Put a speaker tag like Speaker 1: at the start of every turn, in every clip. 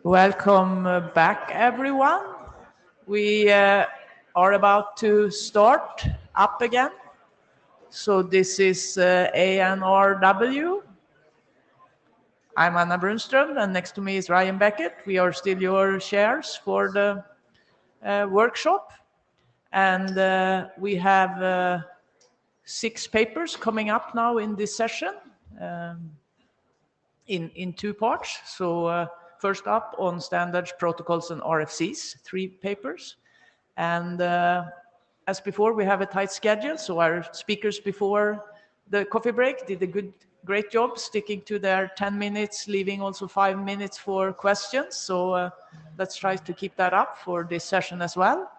Speaker 1: Welcome back, everyone. We are about to start up again. So this is ANRW. I'm Anna Brunström, and next to me is Ryan Beckett. We are still your chairs for the workshop. And we have 6 papers coming up now in this session in 2 parts. So first up on standards, protocols, and RFCs, 3 papers. And as before, we have a tight schedule. So our speakers before the coffee break did a great job sticking to their 10 minutes, leaving also 5 minutes for questions. So let's try to keep that up for this session as well.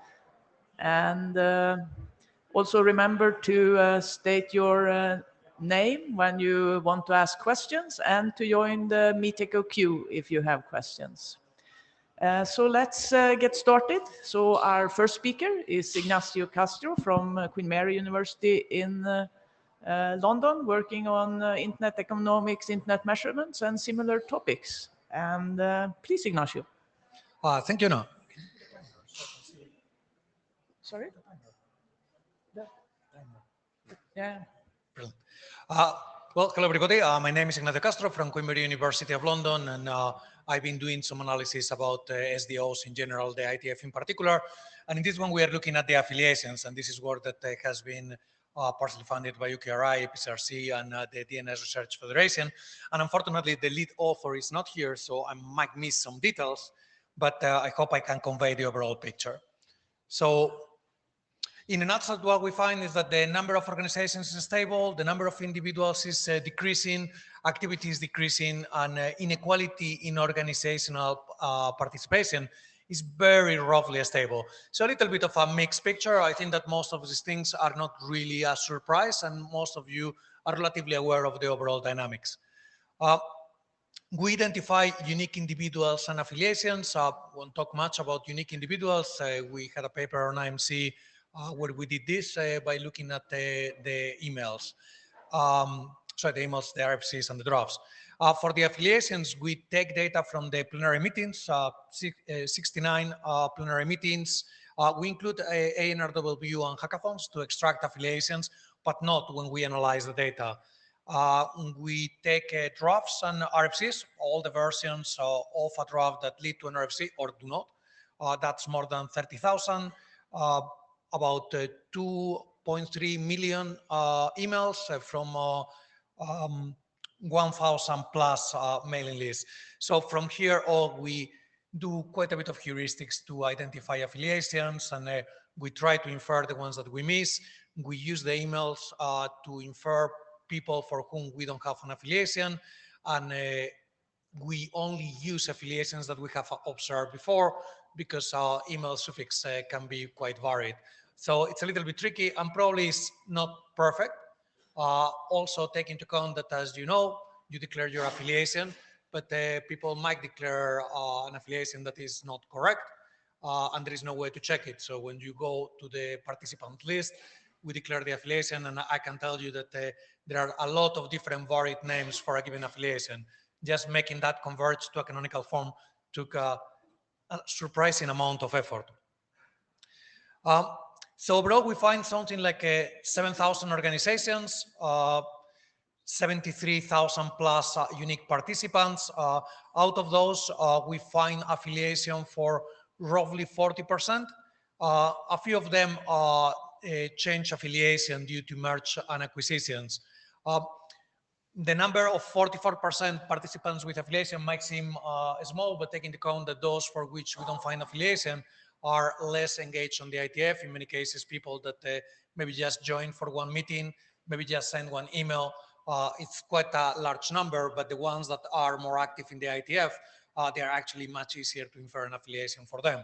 Speaker 1: And also remember to state your name when you want to ask questions and to join the Meetecho queue if you have questions. So let's get started. So our first speaker is Ignacio Castro from Queen Mary University in London, working on internet economics, internet measurements, and similar topics. And please, Ignacio.
Speaker 2: Thank you, No.
Speaker 1: Sorry? Yeah.
Speaker 2: Brilliant. Well, hello, everybody. My name is Ignacio Castro from Queen Mary University of London, and I've been doing some analysis about SDOs in general, the IETF in particular. And in this one, we are looking at the affiliations, and this is work that has been partially funded by UKRI, PCRC, and the DNS Research Federation. And unfortunately, the lead author is not here, so I might miss some details, but I hope I can convey the overall picture. So, in a nutshell, what we find is that the number of organizations is stable, the number of individuals is decreasing, activity is decreasing, and inequality in organizational participation is very roughly stable. So a little bit of a mixed picture. I think that most of these things are not really a surprise, and most of you are relatively aware of the overall dynamics. We identify unique individuals and affiliations. Won't talk much about unique individuals. We had a paper on IMC where we did this by looking at the emails. The emails, the RFCs, and the drafts. For the affiliations, we take data from the plenary meetings, 69 plenary meetings. We include ANRW and hackathons to extract affiliations, but not when we analyze the data. We take drafts and RFCs, all the versions of a draft that lead to an RFC or do not. That's more than 30,000. About 2.3 million emails from 1,000 plus mailing lists. So from here on, we do quite a bit of heuristics to identify affiliations, and we try to infer the ones that we miss. We use the emails to infer people for whom we don't have an affiliation, and we only use affiliations that we have observed before, because our email suffix can be quite varied. So it's a little bit tricky and probably is not perfect. Also take into account that, as you know, you declare your affiliation, but people might declare an affiliation that is not correct, and there is no way to check it. So when you go to the participant list, we declare the affiliation, and I can tell you that there are a lot of different varied names for a given affiliation. Just making that converge to a canonical form took a surprising amount of effort. So overall, we find something like 7,000 organizations, 73,000 plus unique participants. Out of those, we find affiliation for roughly 40%. A few of them change affiliation due to merge and acquisitions. The number of 44% participants with affiliation might seem small, but taking into account that those for which we don't find affiliation are less engaged on the IETF. In many cases, people that maybe just join for one meeting, maybe just send one email. It's quite a large number, but the ones that are more active in the IETF, they are actually much easier to infer an affiliation for them.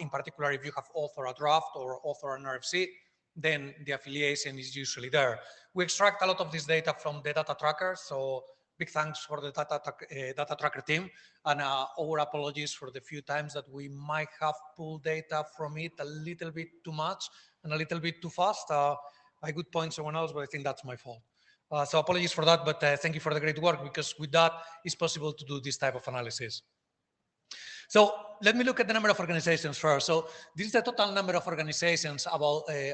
Speaker 2: In particular, if you have author a draft or author an RFC, then the affiliation is usually there. We extract a lot of this data from the data tracker, so big thanks for the data tracker team, and our apologies for the few times that we might have pulled data from it a little bit too much and a little bit too fast. I could point someone else, but I think that's my fault. So apologies for that, but thank you for the great work, because with that, it's possible to do this type of analysis. So let me look at the number of organizations first. So this is the total number of organizations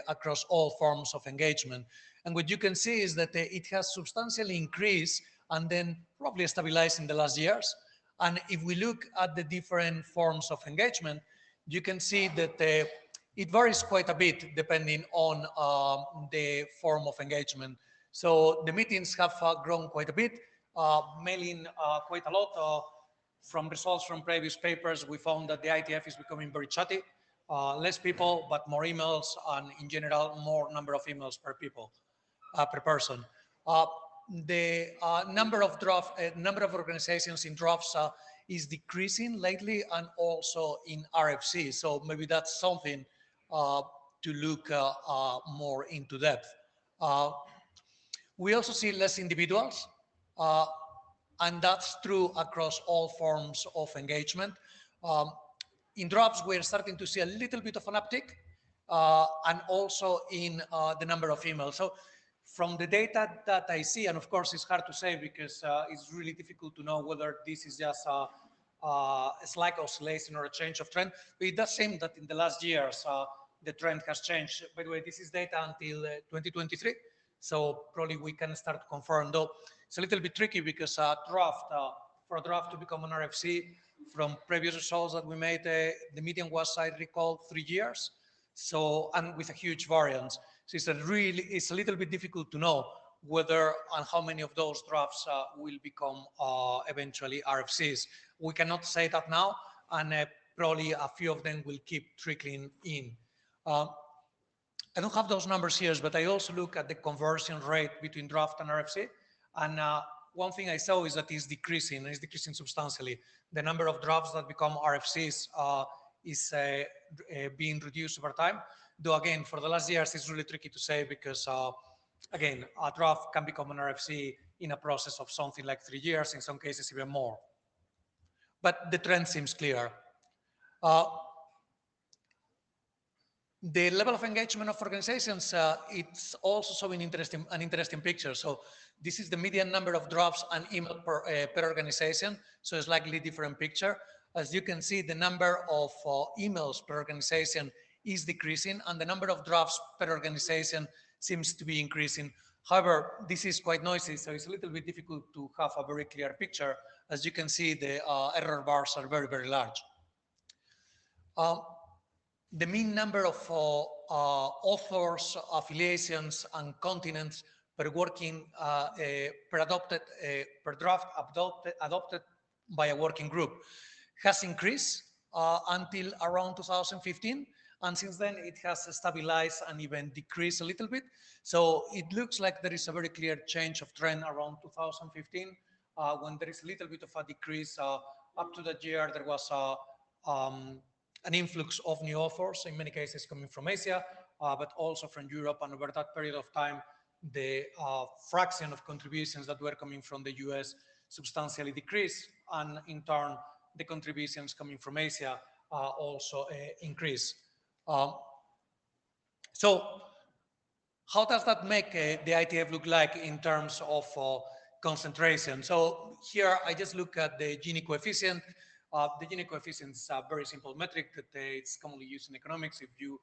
Speaker 2: across all forms of engagement. And what you can see is that it has substantially increased and then probably stabilized in the last years. And if we look at the different forms of engagement, you can see that it varies quite a bit depending on the form of engagement. So the meetings have grown quite a bit, mailing quite a lot. From results from previous papers, we found that the IETF is becoming very chatty, less people, but more emails, and in general, more number of emails per person. The number of organizations in drafts is decreasing lately, and also in RFC. So maybe that's something to look more into depth. We also see less individuals. And that's true across all forms of engagement. In drafts, we're starting to see a little bit of an uptick, and also in the number of emails. So from the data that I see, and of course it's hard to say because it's really difficult to know whether this is just a slight oscillation or a change of trend, but it does seem that in the last years, the trend has changed. By the way, this is data until 2023. So probably we can start to confirm, though it's a little bit tricky because for a draft to become an RFC, from previous results that we made, the median was, I recall, 3 years. So, and with a huge variance. So it's a little bit difficult to know whether and how many of those drafts will become eventually RFCs. We cannot say that now, and probably a few of them will keep trickling in. I don't have those numbers here, but I also look at the conversion rate between draft and RFC. And one thing I saw is that it's decreasing substantially. The number of drafts that become RFCs is being reduced over time. Though again, for the last years, it's really tricky to say because, again, a draft can become an RFC in a process of something like 3 years, in some cases even more. But the trend seems clear. The level of engagement of organizations, it's also showing an interesting picture. So this is the median number of drafts and email per organization. So it's slightly different picture. As you can see, the number of emails per organization is decreasing, and the number of drafts per organization seems to be increasing. However, this is quite noisy, so it's a little bit difficult to have a very clear picture. As you can see, the error bars are very, very large. The mean number of authors, affiliations, and continents per working per draft adopted by a working group has increased until around 2015, and since then it has stabilized and even decreased a little bit. So it looks like there is a very clear change of trend around 2015 when there is a little bit of a decrease. Up to that year, there was an influx of new authors, in many cases coming from Asia, but also from Europe. And over that period of time, the fraction of contributions that were coming from the US substantially decreased. And in turn, the contributions coming from Asia also increased. So how does that make the IETF look like in terms of concentration? So here I just look at the Gini coefficient. The Gini coefficient is a very simple metric that it's commonly used in economics. If you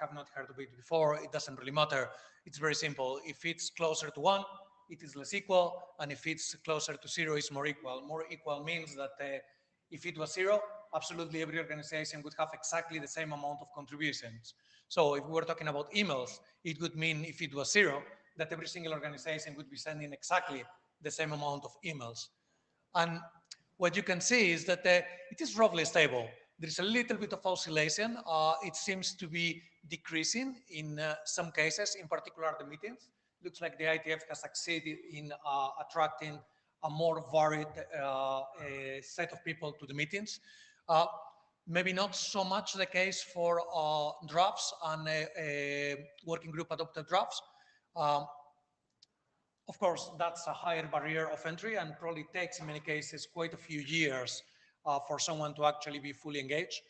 Speaker 2: have not heard of it before, it doesn't really matter. It's very simple. If it's closer to 1, it is less equal, and if it's closer to 0, it's more equal. More equal means that if it was 0, absolutely every organization would have exactly the same amount of contributions. So if we were talking about emails, it would mean if it was 0, that every single organization would be sending exactly the same amount of emails. And what you can see is that it is roughly stable. There's a little bit of oscillation. It seems to be decreasing in some cases, in particular the meetings. Looks like the IETF has succeeded in attracting a more varied set of people to the meetings. Maybe not so much the case for drafts and working group adopted drafts. Of course, that's a higher barrier of entry and probably takes in many cases quite a few years for someone to actually be fully engaged.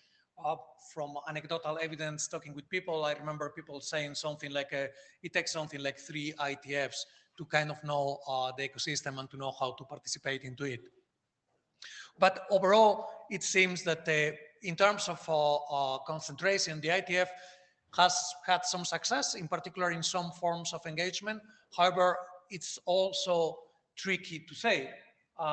Speaker 2: From anecdotal evidence, talking with people, I remember people saying something like, it takes something like 3 IETFs to kind of know the ecosystem and to know how to participate into it. But overall, it seems that in terms of concentration, the IETF has had some success, in particular in some forms of engagement. However, it's also tricky to say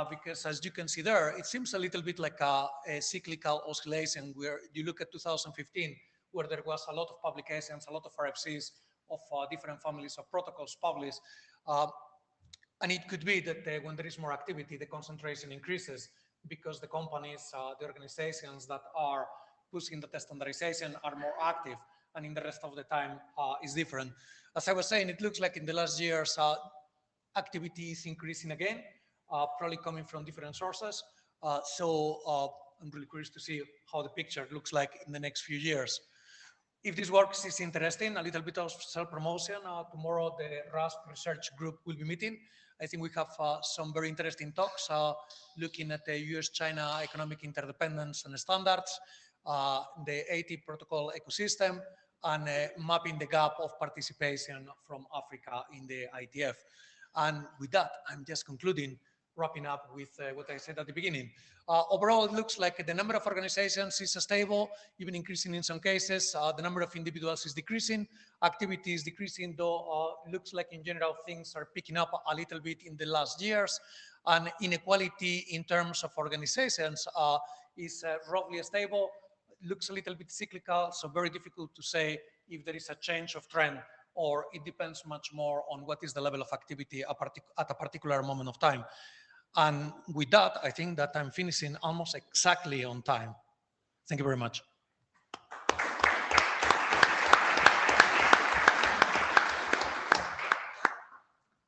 Speaker 2: because as you can see there, it seems a little bit like a cyclical oscillation where you look at 2015, where there was a lot of publications, a lot of RFCs of different families of protocols published. And it could be that when there is more activity, the concentration increases because the companies, the organizations that are pushing the standardization are more active, and in the rest of the time is different. As I was saying, it looks like in the last years, activity is increasing again, probably coming from different sources. So I'm really curious to see how the picture looks like in the next few years. If this works is interesting, a little bit of self-promotion. Tomorrow, the RASP research group will be meeting. I think we have some very interesting talks looking at the US-China economic interdependence and standards, the AT protocol ecosystem, and mapping the gap of participation from Africa in the IETF. And with that, I'm just concluding, wrapping up with what I said at the beginning. Overall, it looks like the number of organizations is stable, even increasing in some cases. The number of individuals is decreasing. Activity is decreasing, though looks like in general things are picking up a little bit in the last years. And inequality in terms of organizations is roughly stable. Looks a little bit cyclical, so very difficult to say if there is a change of trend, or it depends much more on what is the level of activity at a particular moment of time. And with that, I think that I'm finishing almost exactly on time. Thank you very much.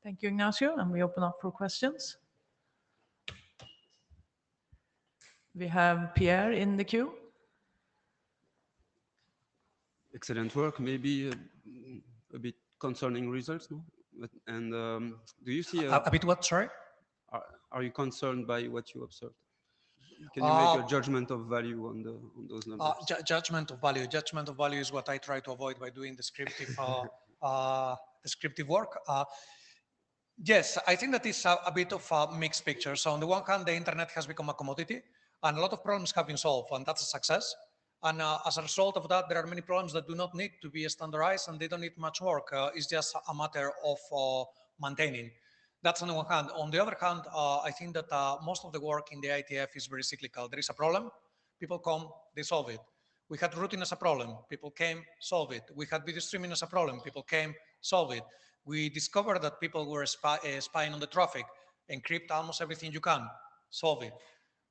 Speaker 1: Thank you, Ignacio, and we open up for questions. We have Pierre in the queue.
Speaker 3: Excellent work. Maybe a bit concerning results, no? And do you see
Speaker 2: a bit what? Sorry.
Speaker 3: Are you concerned by what you observed? Can you make a judgment of value on those numbers?
Speaker 2: Judgment of value. Judgment of value is what I try to avoid by doing descriptive descriptive work. Yes, I think that is a bit of a mixed picture. So on the one hand, the internet has become a commodity, and a lot of problems have been solved, and that's a success. And as a result of that, there are many problems that do not need to be standardized, and they don't need much work. It's just a matter of maintaining. That's on the one hand. On the other hand, I think that most of the work in the IETF is very cyclical. There is a problem, people come, they solve it. We had routing as a problem, people came, solve it. We had video streaming as a problem, people came, solve it. We discovered that people were spying on the traffic, encrypt almost everything you can, solve it.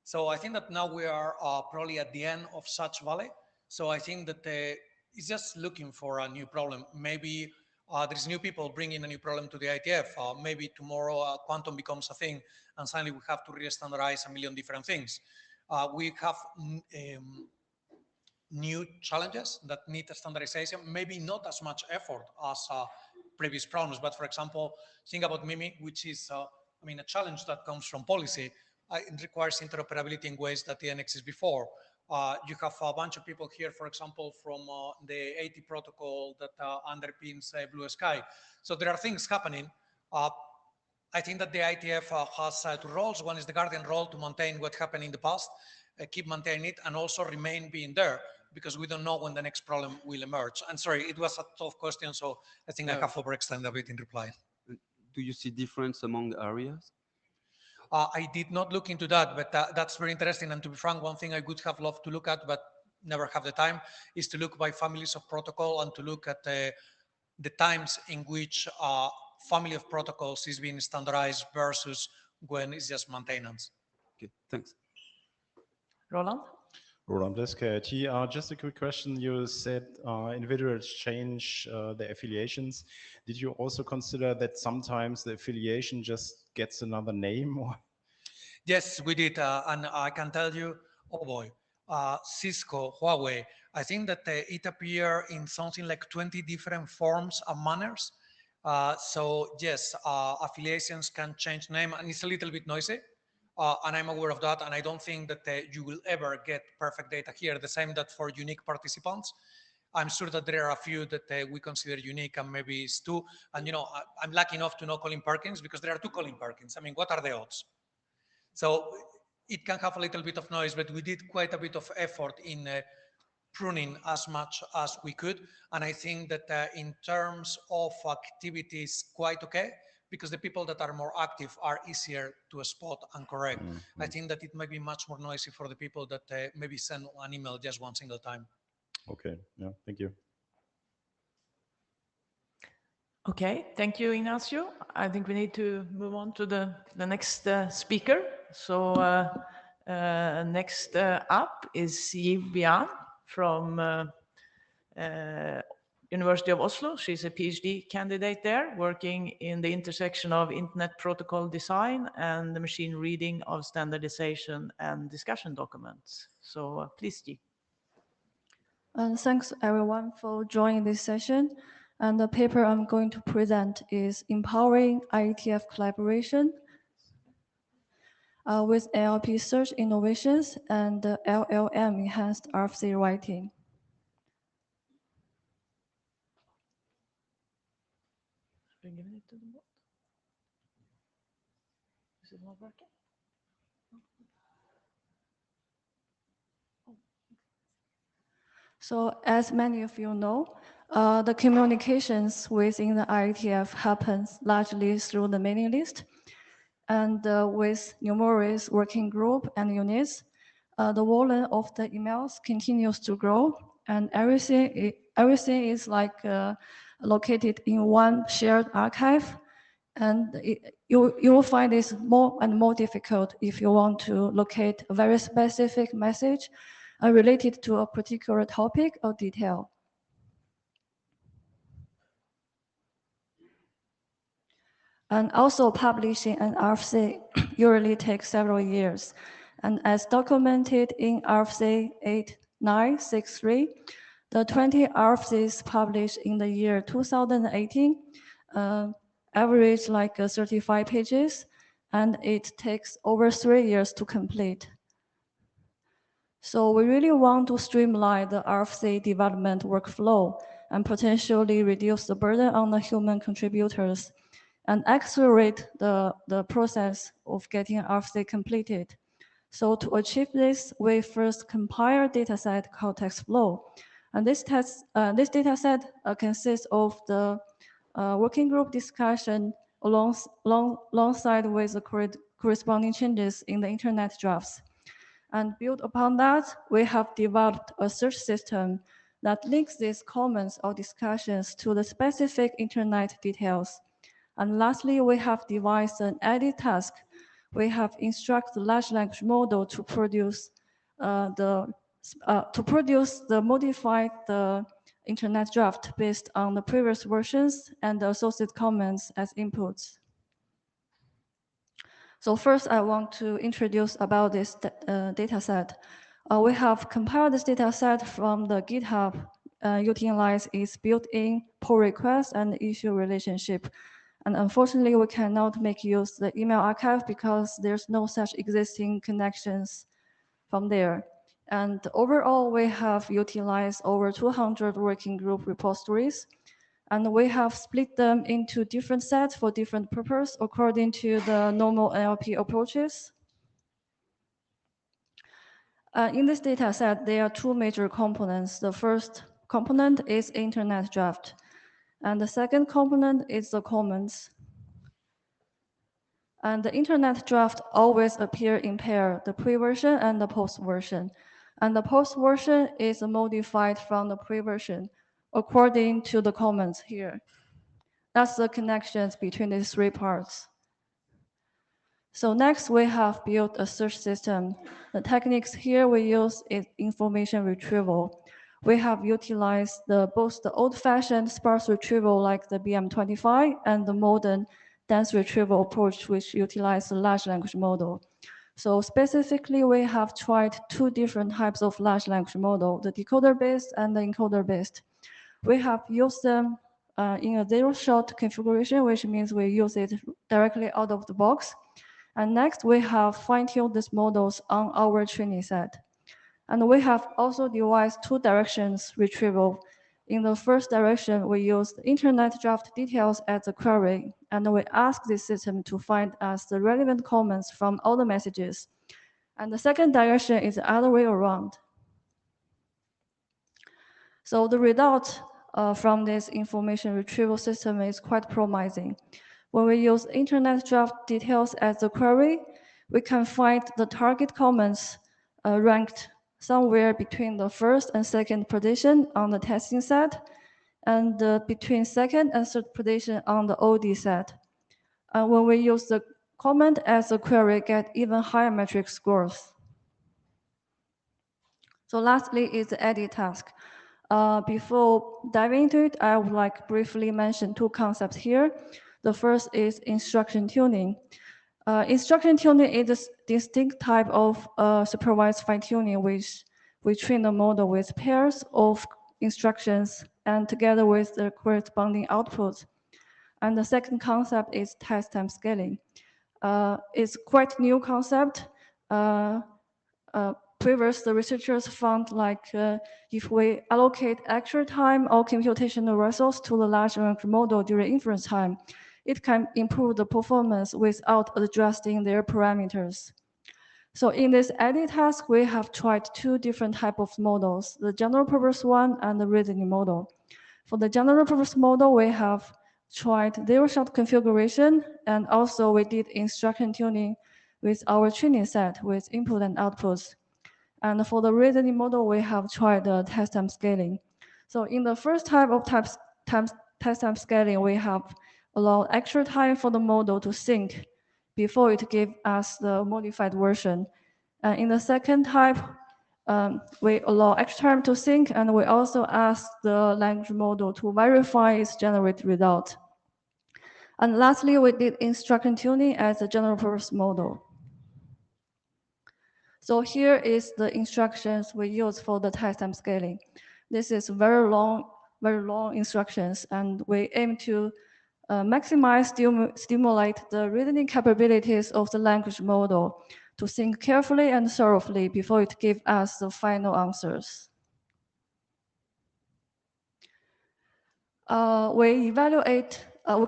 Speaker 2: So I think that now we are probably at the end of such valley. So I think that it's just looking for a new problem. Maybe there's new people bringing a new problem to the IETF. Maybe tomorrow quantum becomes a thing and suddenly we have to re-standardize a million different things. We have new challenges that need standardization, maybe not as much effort as previous problems, but for example, think about MIMI, which is a challenge that comes from policy. It requires interoperability in ways that didn't exist before. You have a bunch of people here, for example, from the AT protocol that underpins Blue Sky. So there are things happening. I think that the IETF has two roles. One is the guardian role to maintain what happened in the past, keep maintaining it, and also remain being there. because we don't know when the next problem will emerge. And sorry, it was a tough question, so I think I have overextended a bit in reply.
Speaker 3: Do you see difference among the areas?
Speaker 2: I did not look into that, but that's very interesting. And to be frank, one thing I would have loved to look at, but never have the time, is to look by families of protocol and to look at the times in which a family of protocols is being standardized versus when it's just maintenance.
Speaker 3: Okay, thanks.
Speaker 1: Roland?
Speaker 4: Roland Blisk, KIT. Just a quick question. You said individuals change their affiliations. Did you also consider that sometimes the affiliation just gets another name? Or?
Speaker 2: Yes, we did. And I can tell you, oh boy, Cisco, Huawei, I think that it appeared in something like 20 different forms and manners. So yes, affiliations can change name, and it's a little bit noisy. And I'm aware of that, and I don't think that you will ever get perfect data here. The same that for unique participants. I'm sure that there are a few that we consider unique, and maybe it's two. And you know, I'm lucky enough to know Colin Perkins because there are two Colin Perkins. I mean, what are the odds? So it can have a little bit of noise, but we did quite a bit of effort in pruning as much as we could. And I think that in terms of activities, quite okay, because the people that are more active are easier to spot and correct. I think that it might be much more noisy for the people that maybe send an email just one single time.
Speaker 4: Okay, yeah, thank you.
Speaker 1: Okay, thank you, Ignacio. I think we need to move on to the next speaker. So next up is Yi Bian from University of Oslo. She's a PhD candidate there, working in the intersection of Internet protocol design and the machine reading of standardization and discussion documents. So please, Yi.
Speaker 5: Thanks everyone for joining this session. And the paper I'm going to present is Empowering IETF Collaboration with NLP Search Innovations and LLM Enhanced RFC Writing.
Speaker 1: Is it not working?
Speaker 5: So as many of you know, the communications within the IETF happens largely through the mailing list. And with numerous working group and units, the volume of the emails continues to grow, and everything is like located in one shared archive. And you will find this more and more difficult if you want to locate a very specific message related to a particular topic or detail. And also publishing an RFC usually takes several years. And as documented in RFC 8963, the 20 RFCs published in the year 2018 average like 35 pages, and it takes over 3 years to complete. So we really want to streamline the RFC development workflow and potentially reduce the burden on the human contributors and accelerate the process of getting RFC completed. So to achieve this, we first compile a dataset called TextFlow. And this dataset consists of the working group discussion alongside with the corresponding changes in the internet drafts. And built upon that, we have developed a search system that links these comments or discussions to the specific internet details. And lastly, we have devised an edit task. We have instructed the large language model to produce the modified internet draft based on the previous versions and the associated comments as inputs. So first, I want to introduce about this data set. We have compiled this data set from the GitHub, utilize its built-in pull request and issue relationship. And unfortunately, we cannot make use the email archive because there's no such existing connections from there. And overall, we have utilized over 200 working group repositories. And we have split them into different sets for different purposes according to the normal NLP approaches. In this data set, there are two major components. The first component is internet draft, and the second component is the comments. And the internet draft always appear in pair, the pre-version and the post-version. And the post-version is modified from the pre-version according to the comments here. That's the connections between these three parts. So next, we have built a search system. The techniques here we use is information retrieval. We have utilized both the old-fashioned sparse retrieval like the BM25 and the modern dense retrieval approach, which utilizes the large language model. So specifically, we have tried two different types of large language model, the decoder-based and the encoder-based. We have used them in a zero-shot configuration, which means we use it directly out of the box. And next, we have fine-tuned these models on our training set. And we have also devised two directions retrieval. In the first direction, we use internet draft details as a query, and we ask the system to find us the relevant comments from all the messages. And the second direction is the other way around. So the result from this information retrieval system is quite promising. When we use internet draft details as a query, we can find the target comments ranked somewhere between the first and second position on the testing set, and between second and third position on the OD set. And when we use the comment as a query, get even higher metric scores. So lastly is the edit task. Before diving into it, I would like briefly mention two concepts here. The first is instruction tuning. Instruction tuning is a distinct type of supervised fine-tuning, which we train the model with pairs of instructions and together with the corresponding outputs. And the second concept is test time scaling. It's quite new concept. Previous, the researchers found if we allocate extra time or computational resource to the large language model during inference time, it can improve the performance without adjusting their parameters. So in this edit task, we have tried two different types of models, the general purpose one and the reasoning model. For the general purpose model, we have tried zero-shot configuration, and also we did instruction tuning with our training set with input and outputs. And for the reasoning model, we have tried the test time scaling. So in the first type of test time scaling, we have allowed extra time for the model to sync before it gives us the modified version. And in the second type, we allow extra time to sync, and we also ask the language model to verify its generated result. And lastly, we did instruction tuning as a general purpose model. So here is the instructions we use for the test time scaling. This is very long instructions, and we aim to stimulate the reasoning capabilities of the language model to think carefully and thoroughly before it gives us the final answers. We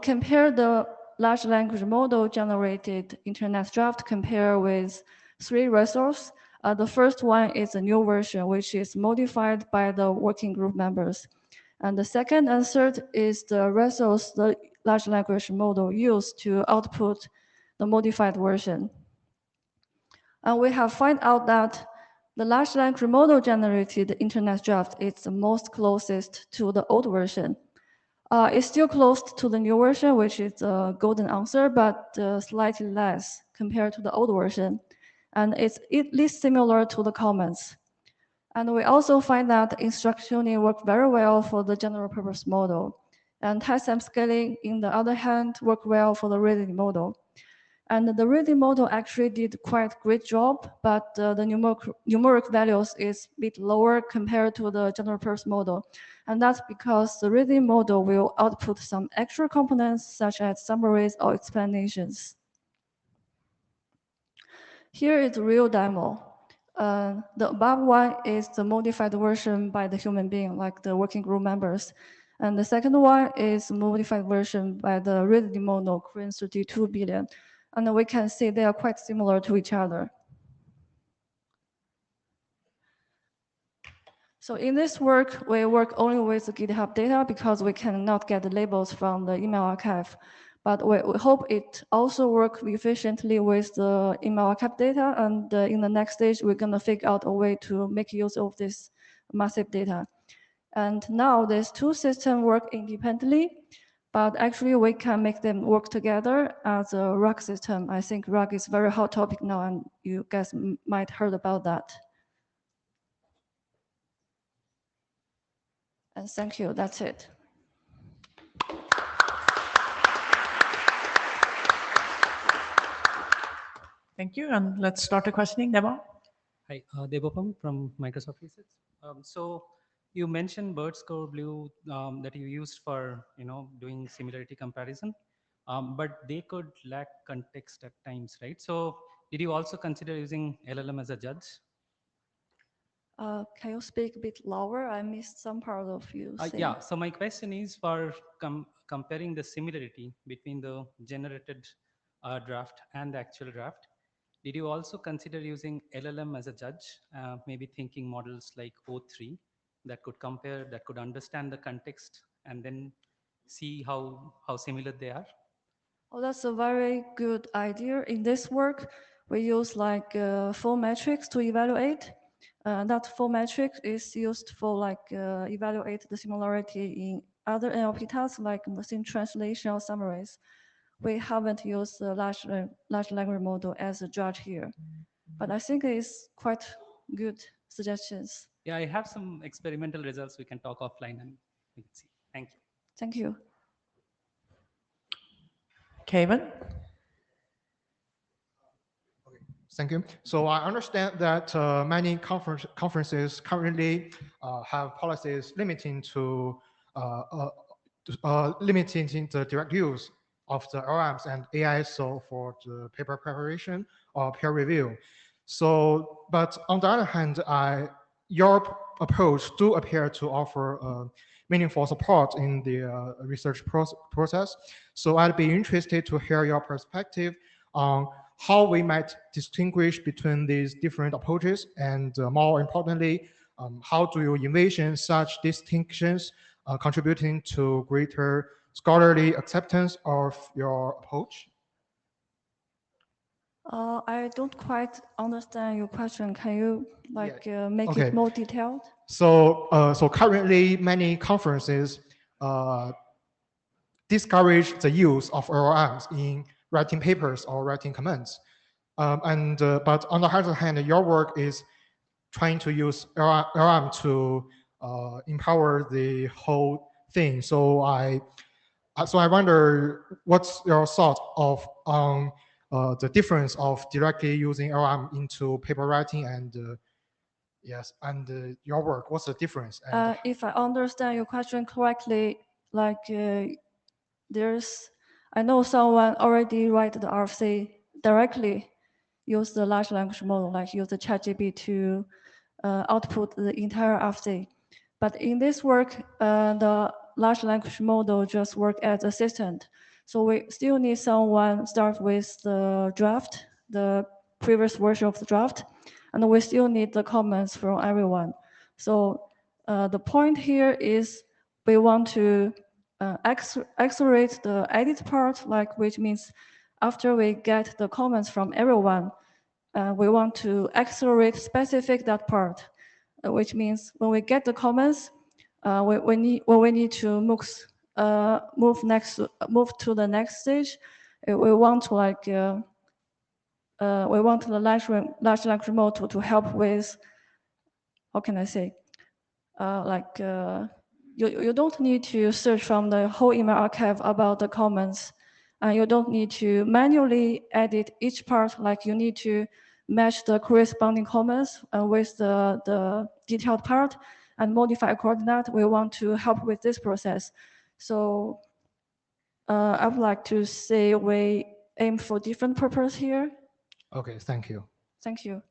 Speaker 5: compare the large language model generated internet draft compare with three resources. The first one is a new version, which is modified by the working group members. And the second and third is the resource the large language model used to output the modified version. And we have found out that the large language model generated internet draft is the most closest to the old version. It's still close to the new version, which is a golden answer, but slightly less compared to the old version. And it's at least similar to the comments. And we also find that instruction work very well for the general purpose model. And test time scaling, in the other hand, work well for the reasoning model. And the reasoning model actually did quite great job, but the numeric values is a bit lower compared to the general purpose model. And that's because the reasoning model will output some extra components such as summaries or explanations. Here is a real demo. The above one is the modified version by the human being, like the working group members. And the second one is modified version by the reasoning model, Korean 32 billion. And we can see they are quite similar to each other. So in this work, we work only with the GitHub data because we cannot get the labels from the email archive. But we hope it also works efficiently with the email archive data. And in the next stage, we're going to figure out a way to make use of this massive data. And now these two systems work independently, but actually we can make them work together as a RAG system. I think RAG is a very hot topic now, and you guys might heard about that. And thank you, that's it.
Speaker 1: Thank you, and let's start the questioning. Demo.
Speaker 6: Hi, Devopam from Microsoft Research. So you mentioned bird score blue that you used for doing similarity comparison, but they could lack context at times, right? So did you also consider using LLM as a judge?
Speaker 5: Can you speak a bit louder? I missed some part of you saying.
Speaker 6: Yeah, so my question is for comparing the similarity between the generated draft and the actual draft. Did you also consider using LLM as a judge, maybe thinking models like O3 that could compare, that could understand the context and then see how similar they are?
Speaker 5: Oh, that's a very good idea. In this work, we use like 4 metrics to evaluate. That 4 metrics is used for like evaluate the similarity in other NLP tasks like machine translation or summaries. We haven't used the large language model as a judge here, but I think it's quite good suggestions.
Speaker 6: Yeah, I have some experimental results. We can talk offline and we can see. Thank you.
Speaker 5: Thank you.
Speaker 1: Kevin.
Speaker 7: Thank you. So I understand that many conferences currently have policies limiting limiting the direct use of the LLMs and AI so for the paper preparation or peer review. So, but on the other hand, your approach do appear to offer meaningful support in the research process. So I'd be interested to hear your perspective on how we might distinguish between these different approaches, and more importantly, how do you envision such distinctions contributing to greater scholarly acceptance of your approach?
Speaker 5: I don't quite understand your question. Can you make
Speaker 7: Okay.
Speaker 5: it more detailed?
Speaker 7: So, so currently many conferences discourage the use of LLMs in writing papers or writing comments. But on the other hand, your work is trying to use LLM to empower the whole thing. So I wonder what's your thought of the difference of directly using LLM into paper writing and your work. What's the difference? And
Speaker 5: If I understand your question correctly, like I know someone already write the RFC directly, use the large language model, like use the ChatGPT to output the entire RFC. But in this work, the large language model just work as assistant. So we still need someone start with the draft, the previous version of the draft, and we still need the comments from everyone. So the point here is we want to accelerate the edit part, like which means after we get the comments from everyone, we want to accelerate specific that part, which means when we get the comments, we need to move to the next stage. We want to like we want the large language model to help with, how can I say, you don't need to search from the whole email archive about the comments, and you don't need to manually edit each part. Like you need to match the corresponding comments with the detailed part and modify according to that. We want to help with this process. So I would like to say we aim for different purpose here.
Speaker 7: okay, thank you.
Speaker 5: Thank you.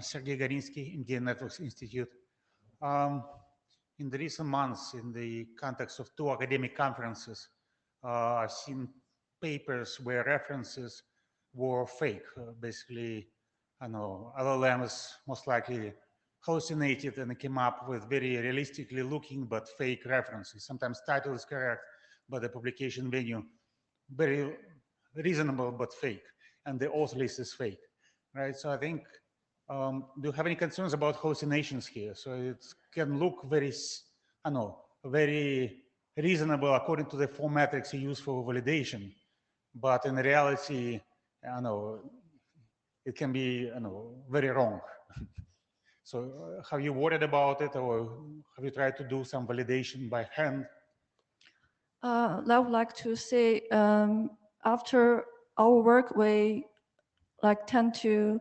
Speaker 8: Sergey Gorinsky, Indian Networks Institute. In the recent months, in the context of 2 academic conferences, I've seen papers where references were fake. Basically, I know LLMs most likely hallucinated and came up with very realistically looking but fake references. Sometimes title is correct, but the publication venue very reasonable but fake, and the author list is fake, right? So I think, do you have any concerns about hallucinations here? So it can look very, I know, very reasonable according to the four metrics you use for validation, but in reality, I know, it can be, I know, very wrong. So have you worried about it, or have you tried to do some validation by hand?
Speaker 5: I would like to say, after our work, we tend to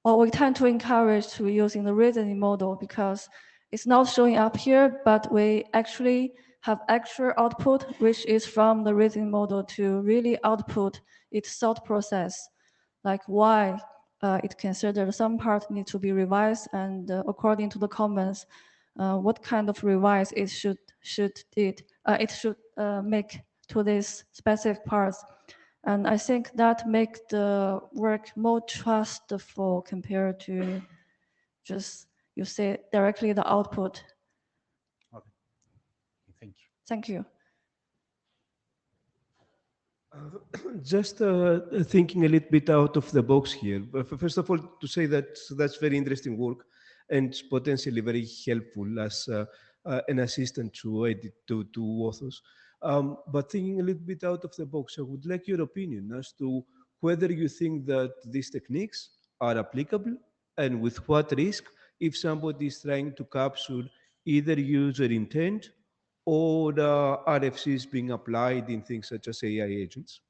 Speaker 5: encourage to using the reasoning model because it's not showing up here, but we actually have actual output, which is from the reasoning model to really output its thought process, like why it considered some part need to be revised, and according to the comments, what kind of revise it should make to these specific parts. And I think that makes the work more trustful compared to just you say directly the output.
Speaker 8: Okay, thank you.
Speaker 5: Thank you.
Speaker 9: Just thinking a little bit out of the box here. First of all, to say that that's very interesting work and potentially very helpful as an assistant to edit to authors. But thinking a little bit out of the box, I would like your opinion as to whether you think that these techniques are applicable and with what risk if somebody is trying to capture either user intent or RFCs being applied in things such as AI agents.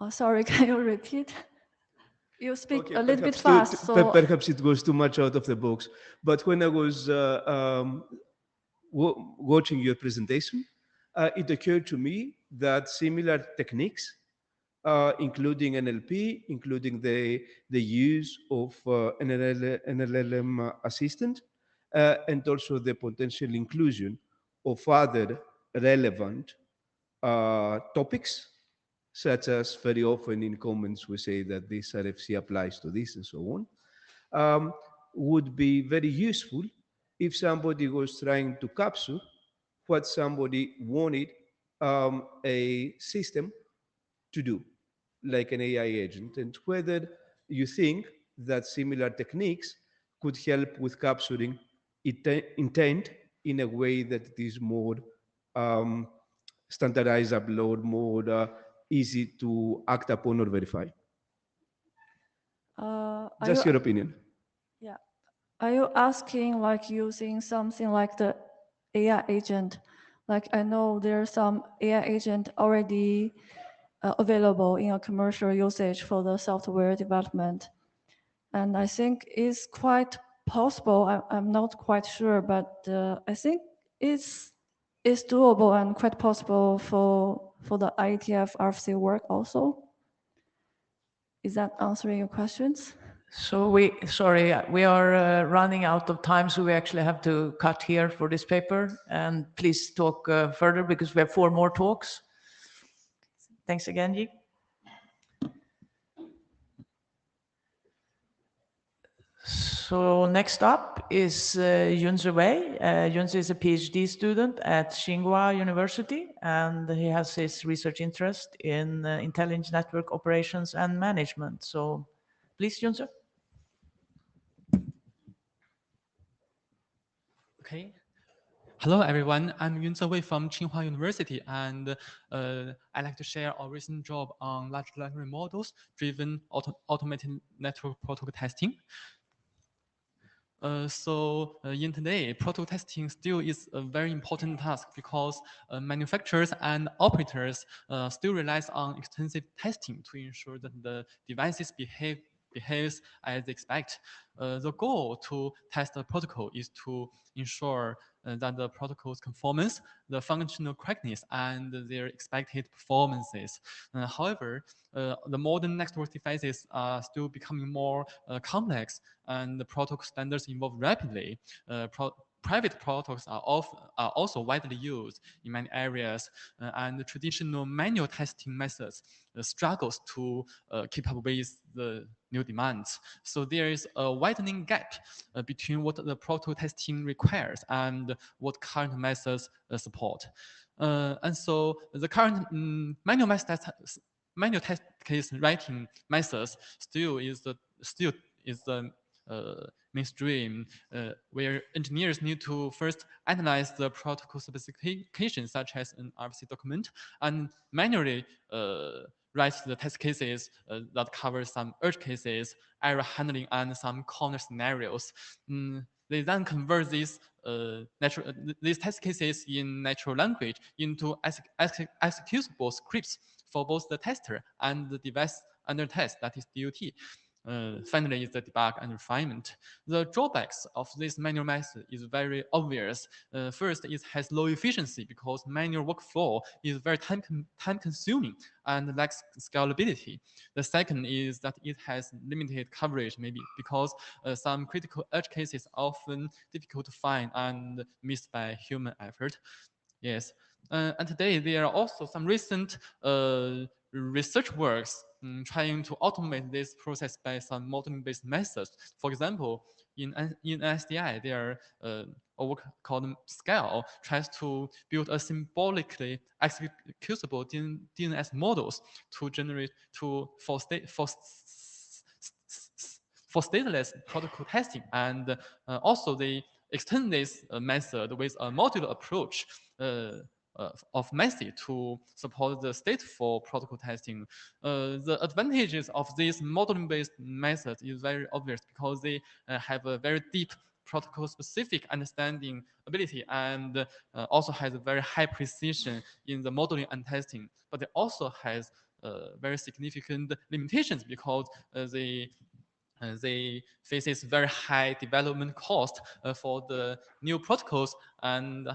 Speaker 5: Oh, sorry, can you repeat? You speak
Speaker 9: Okay,
Speaker 5: a little bit
Speaker 9: perhaps
Speaker 5: fast, so
Speaker 9: perhaps it goes too much out of the box. But when I was watching your presentation, it occurred to me that similar techniques, including NLP, including the use of an LLM assistant, and also the potential inclusion of other relevant topics, such as very often in comments we say that this RFC applies to this and so on, would be very useful if somebody was trying to capture what somebody wanted a system to do, like an AI agent, and whether you think that similar techniques could help with capturing intent in a way that it is more standardizable or more easy to act upon or verify. Just your opinion.
Speaker 5: Yeah. Are you asking like using something like the AI agent? Like I know there's some AI agent already available in a commercial usage for the software development. And I think it's quite possible. I'm not quite sure, but I think it's doable and quite possible for the IETF RFC work also. Is that answering your questions?
Speaker 1: So we are running out of time, so we actually have to cut here for this paper. And please talk further because we have 4 more talks. Thanks again, Yi. So next up is Yunzi Wei. Yunzi is a PhD student at Tsinghua University, and he has his research interest in intelligent network operations and management. So please, Yunzi.
Speaker 10: Okay. Hello, everyone. I'm Yunzi Wei from Tsinghua University, and I'd like to share our recent job on large language models driven automated network protocol testing. In today, protocol testing still is a very important task because manufacturers and operators still relies on extensive testing to ensure that the devices behaves as they expect. The goal to test the protocol is to ensure that the protocol's conformance, the functional correctness, and their expected performances. However, the modern network devices are still becoming more complex, and the protocol standards evolve rapidly. private protocols are also widely used in many areas, and the traditional manual testing methods struggles to keep up with the new demands. So there is a widening gap between what the proto testing requires and what current methods support. And so the current manual test case writing methods still is the mainstream, where engineers need to first analyze the protocol specifications, such as an RFC document, and manually write the test cases that cover some edge cases, error handling, and some corner scenarios. They then convert these test cases in natural language into executable scripts for both the tester and the device under test, that is DUT. Finally, is the debug and refinement. The drawbacks of this manual method is very obvious. First, it has low efficiency because manual workflow is very time-consuming and lacks scalability. The second is that it has limited coverage, maybe because some critical edge cases are often difficult to find and missed by human effort. Yes. And today, there are also some recent research works trying to automate this process by some modeling-based methods. For example, in SDI, there are a work called Scale tries to build a symbolically executable DNS models to generate for stateless protocol testing, and also they extend this method with a modular approach of MESI to support the stateful protocol testing. The advantages of this modeling-based method is very obvious because they have a very deep protocol-specific understanding ability, and also has a very high precision in the modeling and testing. But it also has very significant limitations because they faces very high development cost for the new protocols, and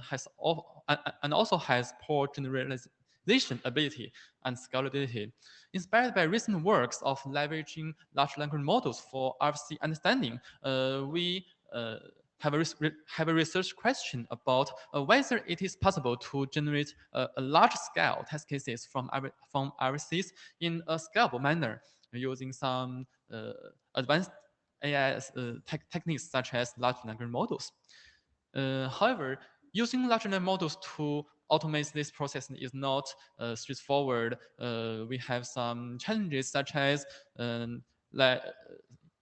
Speaker 10: also has poor generalization ability and scalability. Inspired by recent works of leveraging large language models for RFC understanding, we have a research question about whether it is possible to generate a large-scale test cases from RFCs in a scalable manner using some advanced AI techniques such as large language models. However, using large language models to automate this process is not straightforward. We have some challenges such as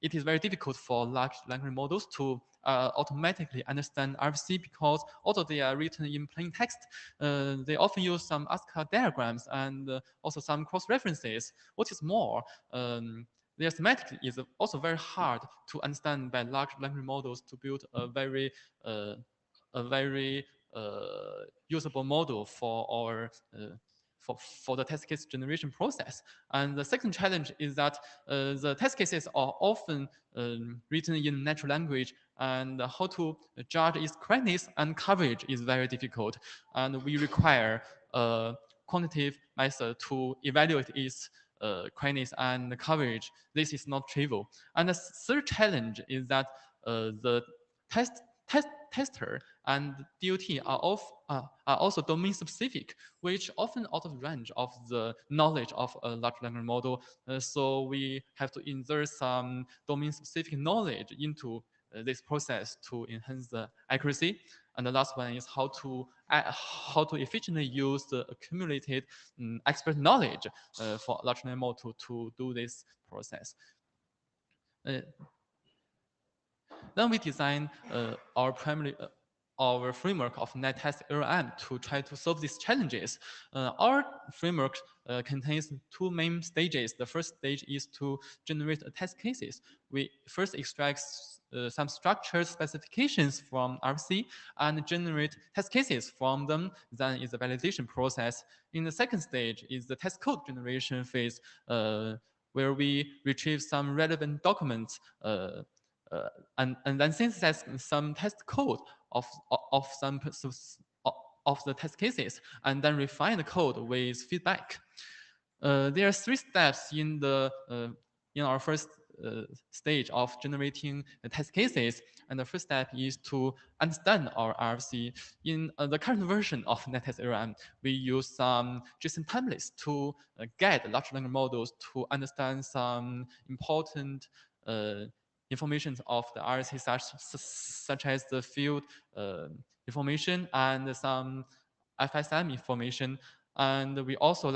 Speaker 10: it is very difficult for large language models to automatically understand RFC because although they are written in plain text, they often use some ASCII diagrams and also some cross-references. What is more, their semantics is also very hard to understand by large language models to build a very usable model for our for the test case generation process. And the second challenge is that the test cases are often written in natural language, and how to judge its correctness and coverage is very difficult. And we require a quantitative method to evaluate its correctness and coverage. This is not trivial. And the third challenge is that the tester and DOT are also domain specific, which often out of range of the knowledge of a large language model. So we have to insert some domain specific knowledge into this process to enhance the accuracy. And the last one is how to efficiently use the accumulated expert knowledge for large language model to do this process. Then we design our framework of net test ARM to try to solve these challenges. Our framework contains two main stages. The first stage is to generate test cases. We first extract some structured specifications from RFC and generate test cases from them. Then is the validation process. In the second stage is the test code generation phase, where we retrieve some relevant documents and then synthesize some test code of the test cases, and then refine the code with feedback. There are three steps in our first stage of generating test cases. And the first step is to understand our RFC. In the current version of NetTest ARM, we use some JSON templates to guide large language models to understand some important information of the RFC, such as the field information and some FSM information. And we also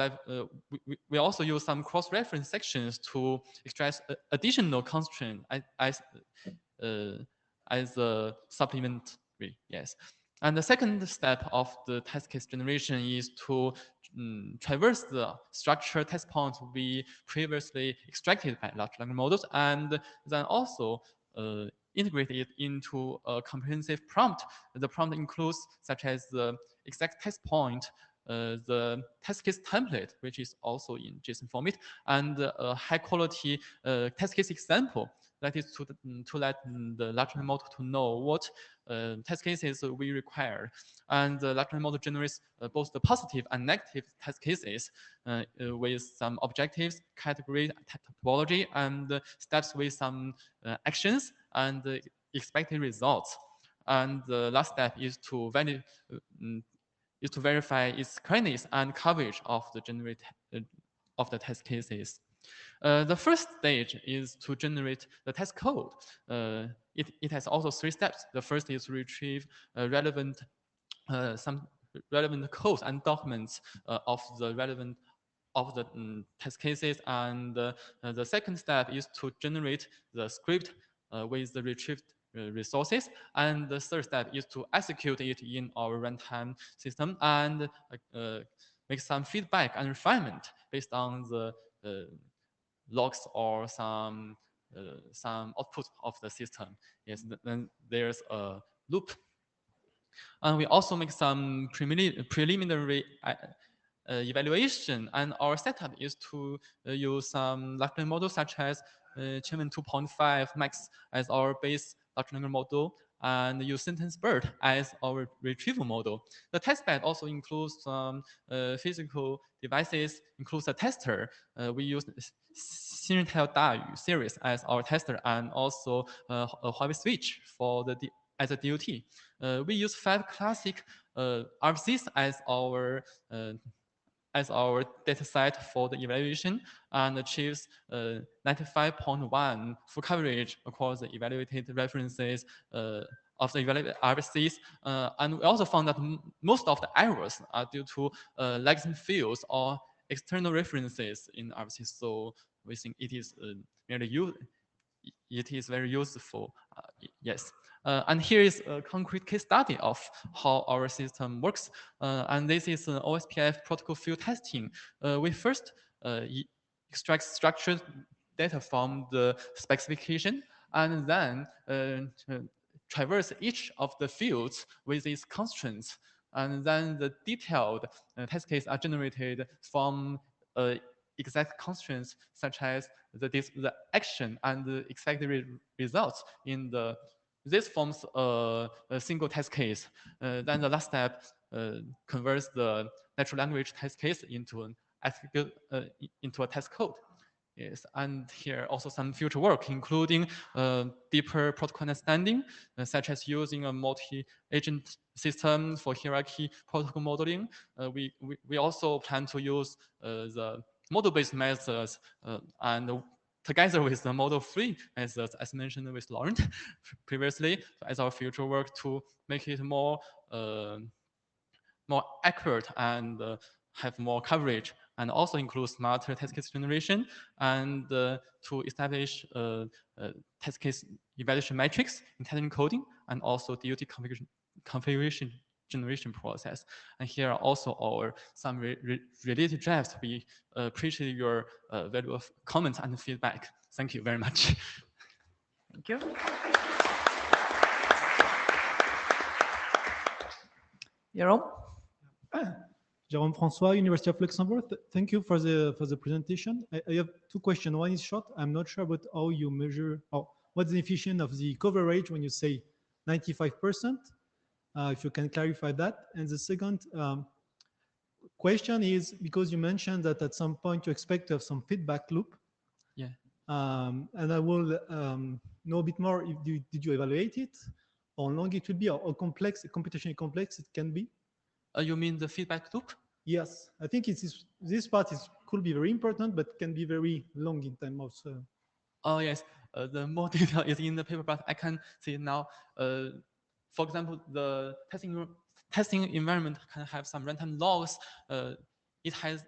Speaker 10: we also use some cross-reference sections to extract additional constraint as a supplementary. Yes. And the second step of the test case generation is to traverse the structured test points we previously extracted by large language models, and then also integrate it into a comprehensive prompt. The prompt includes such as the exact test point, the test case template, which is also in JSON format, and a high quality test case example. That is to let the large language model to know what test cases we require. And the large language model generates both the positive and negative test cases with some objectives, category, topology, and steps with some actions and expected results. And the last step is to verify its correctness and coverage of the test cases. The first stage is to generate the test code. It has also 3 steps. The first is to retrieve some relevant codes and documents of the relevant test cases, and the second step is to generate the script with the retrieved resources, and the third step is to execute it in our runtime system and make some feedback and refinement based on the logs or some output of the system. Yes, then there's a loop. And we also make some preliminary evaluation, and our setup is to use some large language models such as Chainman 2.5 Max as our base large language model, and use SentenceBird as our retrieval model. The testbed also includes some physical devices, includes a tester. We use Untitled series as our tester, and also a Huawei switch for as a DOT. We use 5 classic RFCs as our data set for the evaluation, and achieves 95.1 full coverage across the evaluated references of the evaluated RFCs. And we also found that most of the errors are due to legacy fields or external references in RFCs. So we think it is very useful. Yes. And here is a concrete case study of how our system works. And this is an OSPF protocol field testing. We first extract structured data from the specification, and then traverse each of the fields with its constraints. And then the detailed test cases are generated from exact constraints, such as the action and the expected results in this forms a single test case. Then the last step converts the natural language test case into a test code. Yes, and here also some future work, including deeper protocol understanding, such as using a multi-agent system for hierarchy protocol modeling. We also plan to use the model-based methods and together with the model-free methods, as mentioned with Laurent previously, as our future work to make it more accurate and have more coverage, and also include smarter test case generation, and to establish test case evaluation metrics, intelligent coding, and also DOT configuration generation process. And here are also some related drafts. We appreciate your valuable comments and feedback. Thank you very much.
Speaker 1: Thank you. Jérôme?
Speaker 11: Jérôme François, University of Luxembourg. Thank you for the presentation. I have 2 questions. One is short. I'm not sure about how you measure, what's the efficiency of the coverage when you say 95%. If you can clarify that. And the second question is, because you mentioned that at some point you expect to have some feedback loop.
Speaker 10: Yeah.
Speaker 11: And I will know a bit more. If did you evaluate it? How long it will be, or how complex, computationally complex it can be?
Speaker 10: You mean the feedback loop?
Speaker 11: Yes, I think this part could be very important, but can be very long in terms of.
Speaker 10: Oh yes, the more detail is in the paper, but I can see now. For example, the testing environment can have some runtime logs. It has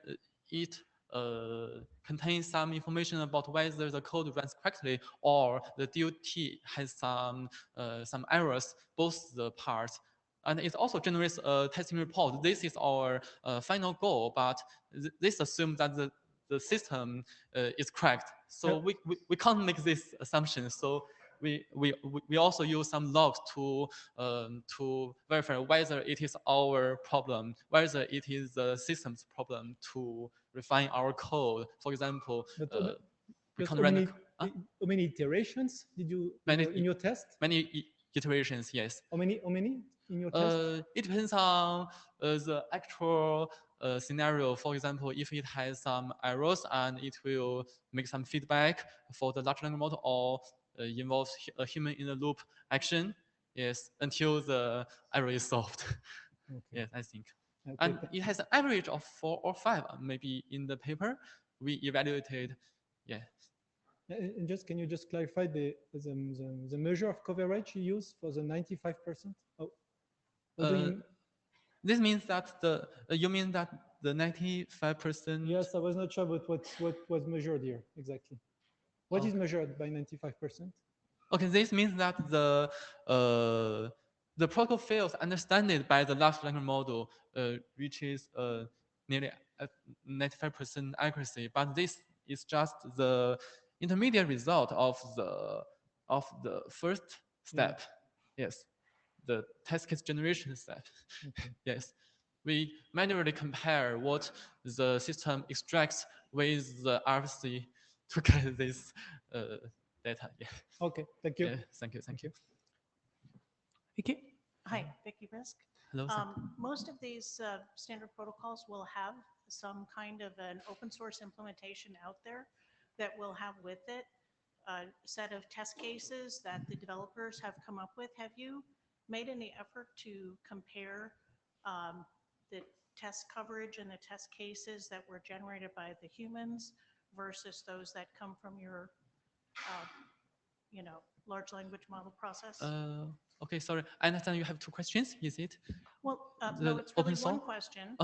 Speaker 10: it contains some information about whether the code runs correctly or the DOT has some errors, both the parts. And it also generates a testing report. This is our final goal, but this assumes that the system is correct. So we can't make this assumption. So we also use some logs to verify whether it is our problem, whether it is the system's problem to refine our code. For example, we can't run.
Speaker 11: How many iterations did you in your test?
Speaker 10: Many iterations, yes.
Speaker 11: How many in your test?
Speaker 10: It depends on the actual scenario. For example, if it has some errors and it will make some feedback for the large language model, or involves a human in the loop action, yes, until the error is solved.
Speaker 11: Okay.
Speaker 10: Yes, I think.
Speaker 11: Okay.
Speaker 10: And it has an average of 4 or 5, maybe in the paper we evaluated. Yeah.
Speaker 11: And can you just clarify the measure of coverage you use for the 95%?
Speaker 10: This means that you mean that the 95%?
Speaker 11: Yes, I was not sure about what was measured here exactly. What is measured by 95%?
Speaker 10: Okay, this means that the protocol fails understanding by the large language model reaches nearly 95% accuracy, but this is just the intermediate result of the first step. Yes, the test case generation step.
Speaker 11: Okay.
Speaker 10: Yes, we manually compare what the system extracts with the RFC to get this data. Yeah.
Speaker 11: Okay, thank you.
Speaker 10: Yeah, thank you.
Speaker 1: Vicky?
Speaker 12: Hi, Vicky Risk.
Speaker 10: Hello.
Speaker 12: Most of these standard protocols will have some kind of an open source implementation out there that will have with it a set of test cases that the developers have come up with. Have you made any effort to compare the test coverage and the test cases that were generated by the humans versus those that come from your large language model process?
Speaker 10: Okay, sorry. I understand you have 2 questions. Is it?
Speaker 12: Well, no, it's really one question.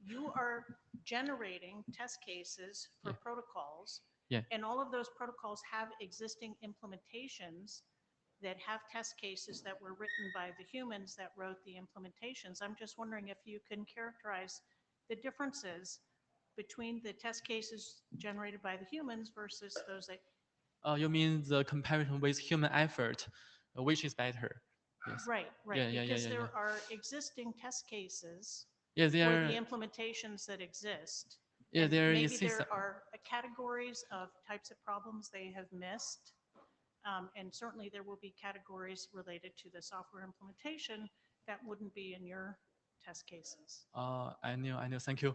Speaker 12: You are generating test cases for protocols, and all of those protocols have existing implementations that have test cases that were written by the humans that wrote the implementations. I'm just wondering if you can characterize the differences between the test cases generated by the humans versus those that...
Speaker 10: You mean the comparison with human effort, which is better? Yes.
Speaker 12: Right, because there are existing test cases for the implementations that exist.
Speaker 10: Yeah,
Speaker 12: maybe there are categories of types of problems they have missed. And certainly there will be categories related to the software implementation that wouldn't be in your test cases.
Speaker 10: I know, thank you.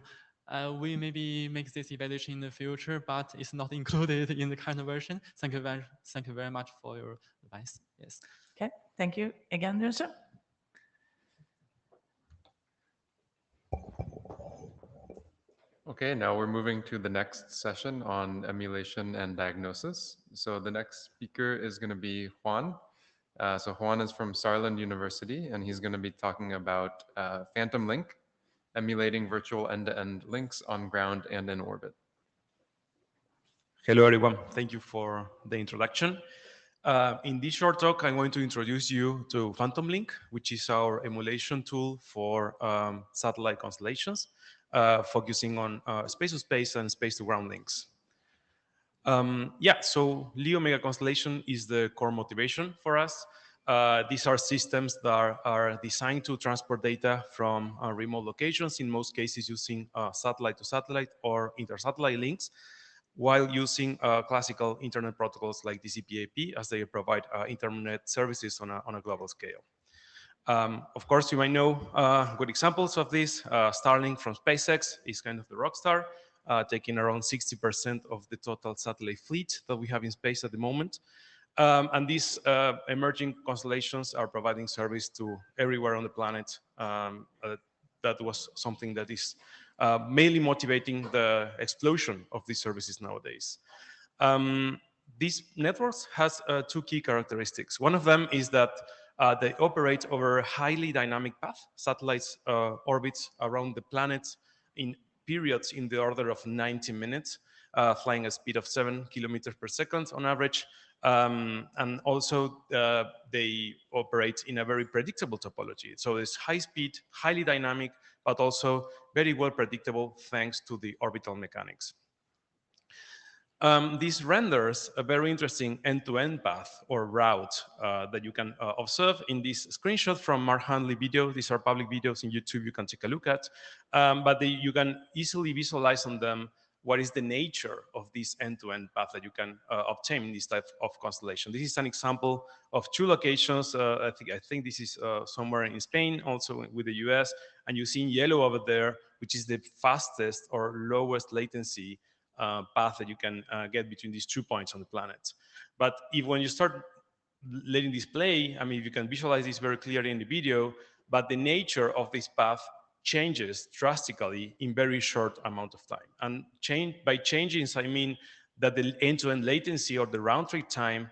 Speaker 10: We maybe make this evaluation in the future, but it's not included in the current version. Thank you very much for your advice. Yes.
Speaker 1: Okay, thank you again, Nurse.
Speaker 13: Okay, now we're moving to the next session on emulation and diagnosis. So the next speaker is going to be Juan. So Juan is from Saarland University, and he's going to be talking about Phantom Link, emulating virtual end-to-end links on ground and in orbit.
Speaker 14: Hello, everyone. Thank you for the introduction. In this short talk, I'm going to introduce you to Phantom Link, which is our emulation tool for satellite constellations, focusing on space-to-space and space-to-ground links. So LEO mega constellation is the core motivation for us. These are systems that are designed to transport data from remote locations, in most cases using satellite-to-satellite or inter-satellite links, while using classical internet protocols like TCP/IP, as they provide internet services on a global scale. Of course, you might know good examples of this. Starlink from SpaceX is kind of the rock star. taking around 60% of the total satellite fleet that we have in space at the moment. And these emerging constellations are providing service to everywhere on the planet. That was something that is mainly motivating the explosion of these services nowadays. These networks has two key characteristics. One of them is that they operate over a highly dynamic path. Satellites orbit around the planet in periods in the order of 90 minutes, flying a speed of 7 kilometers per second on average. And also they operate in a very predictable topology. So it's high speed, highly dynamic, but also very well predictable thanks to the orbital mechanics. This renders a very interesting end-to-end path or route that you can observe in this screenshot from Mark Handley video. These are public videos in YouTube you can take a look at, but you can easily visualize on them what is the nature of this end-to-end path that you can obtain in this type of constellation. This is an example of two locations. I think this is somewhere in Spain, also with the US, and you see in yellow over there, which is the fastest or lowest latency path that you can get between these 2 points on the planet. But when you start letting this play, I mean, you can visualize this very clearly in the video, but the nature of this path changes drastically in very short amount of time. And by changing, I mean that the end-to-end latency or the round-trip time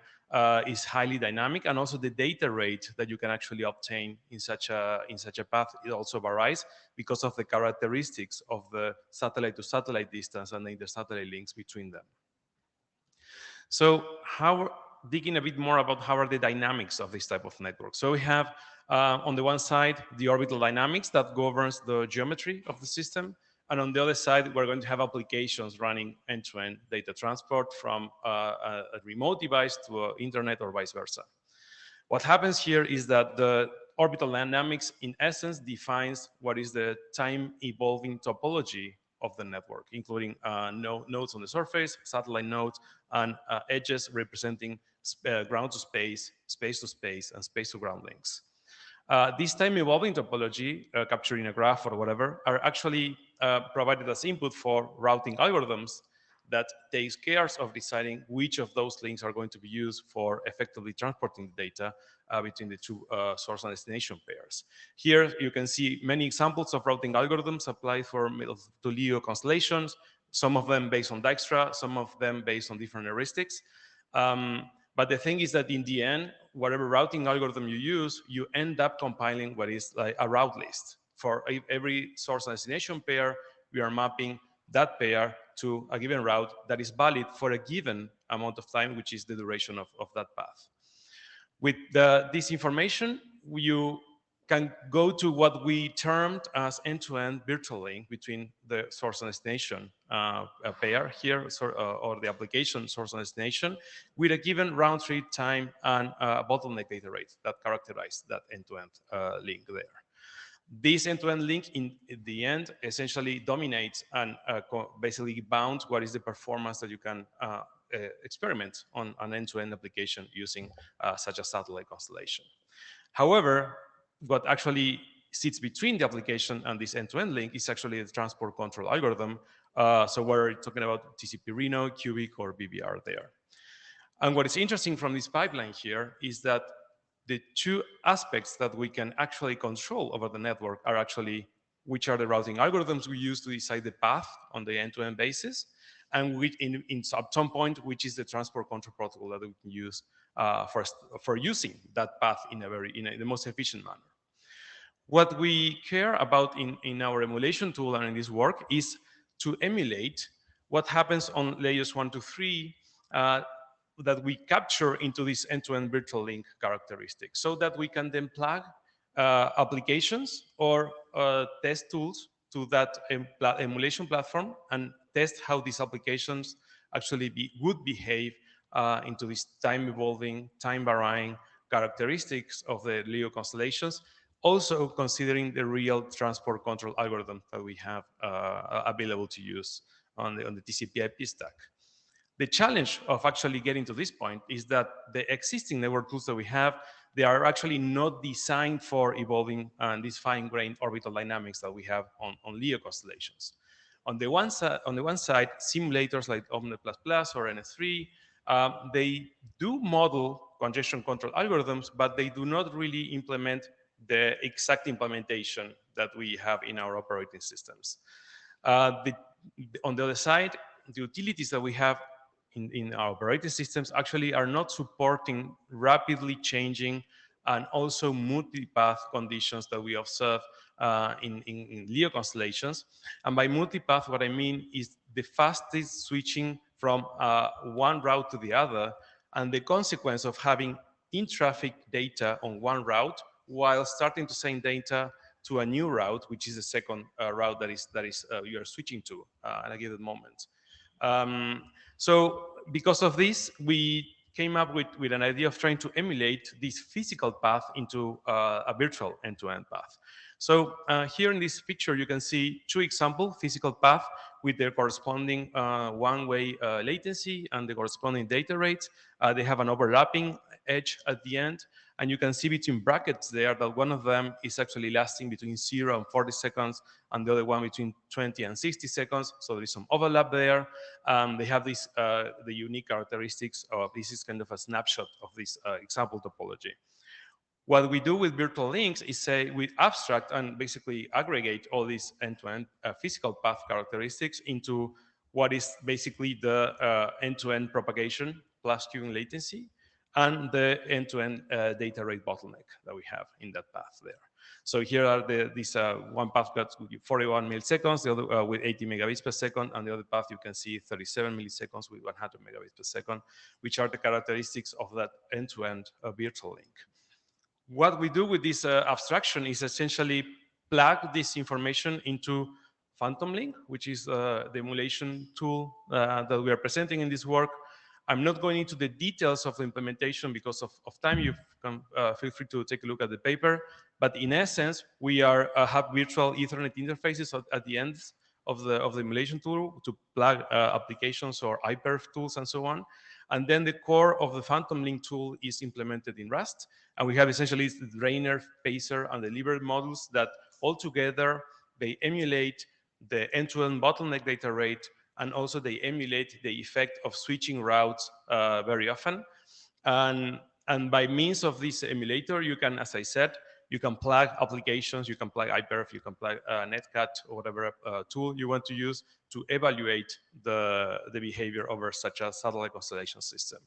Speaker 14: is highly dynamic, and also the data rate that you can actually obtain in such a path, it also varies because of the characteristics of the satellite-to-satellite distance and the inter-satellite links between them. So digging a bit more about how are the dynamics of this type of network. So we have on the one side the orbital dynamics that governs the geometry of the system, and on the other side we're going to have applications running end-to-end data transport from a remote device to an internet or vice versa. What happens here is that the orbital dynamics in essence defines what is the time evolving topology of the network, including nodes on the surface, satellite nodes, and edges representing ground to space, space to space, and space to ground links. This time evolving topology, captured in a graph or whatever, are actually provided as input for routing algorithms that takes care of deciding which of those links are going to be used for effectively transporting the data between the two source and destination pairs. Here you can see many examples of routing algorithms applied to LEO constellations, some of them based on Dijkstra, some of them based on different heuristics. But the thing is that in the end, whatever routing algorithm you use, you end up compiling what is like a route list. For every source and destination pair, we are mapping that pair to a given route that is valid for a given amount of time, which is the duration of that path. With this information, you can go to what we termed as end-to-end virtual link between the source and destination pair here, or the application source and destination, with a given round trip time and bottleneck data rate that characterize that end-to-end link there. This end-to-end link in the end essentially dominates and basically bounds what is the performance that you can experiment on an end-to-end application using such a satellite constellation. However, what actually sits between the application and this end-to-end link is actually the transport control algorithm. So we're talking about TCP Reno, Cubic, or BBR there. And what is interesting from this pipeline here is that the two aspects that we can actually control over the network are actually which are the routing algorithms we use to decide the path on the end-to-end basis, and which at some point, which is the transport control protocol that we can use for using that path in the most efficient manner. What we care about in our emulation tool and in this work is to emulate what happens on layers 1 to 3 that we capture into this end-to-end virtual link characteristics, so that we can then plug applications or test tools to that emulation platform and test how these applications actually would behave into these time-evolving, time-varying characteristics of the LEO constellations, also considering the real transport control algorithm that we have available to use on the TCP/IP stack. The challenge of actually getting to this point is that the existing network tools that we have, they are actually not designed for evolving these fine-grained orbital dynamics that we have on LEO constellations. On the one side, simulators like Omni++ or NS3, they do model congestion control algorithms, but they do not really implement the exact implementation that we have in our operating systems. On the other side, the utilities that we have in our operating systems actually are not supporting rapidly changing and also multipath conditions that we observe in LEO constellations. And by multipath, what I mean is the fastest switching from one route to the other, and the consequence of having in-traffic data on one route while starting to send data to a new route, which is the second route that is you are switching to at a given moment. So because of this, we came up with an idea of trying to emulate this physical path into a virtual end-to-end path. So here in this picture, you can see two example physical path with their corresponding one-way latency and the corresponding data rates. They have an overlapping edge at the end. And you can see between brackets there that one of them is actually lasting between 0 and 40 seconds, and the other one between 20 and 60 seconds. So there is some overlap there. They have this, the unique characteristics of this is kind of a snapshot of this example topology. What we do with virtual links is say we abstract and basically aggregate all these end-to-end physical path characteristics into what is basically the end-to-end propagation plus queuing latency and the end-to-end data rate bottleneck that we have in that path there. So here are this one path got 41 milliseconds, the other with 80 megabits per second, and the other path you can see 37 milliseconds with 100 megabits per second, which are the characteristics of that end-to-end virtual link. What we do with this abstraction is essentially plug this information into Phantom Link, which is the emulation tool that we are presenting in this work. I'm not going into the details of the implementation because of time. You can feel free to take a look at the paper. But in essence, we are have virtual Ethernet interfaces at the ends of the emulation tool to plug applications or iPerf tools and so on. And then the core of the Phantom Link tool is implemented in Rust. And we have essentially the Drainer, Pacer, and the Delivery modules that all together, they emulate the end-to-end bottleneck data rate, and also they emulate the effect of switching routes very often. And by means of this emulator, you can, as I said, you can plug applications, you can plug iPerf, you can plug Netcat, or whatever tool you want to use to evaluate the behavior over such a satellite constellation system.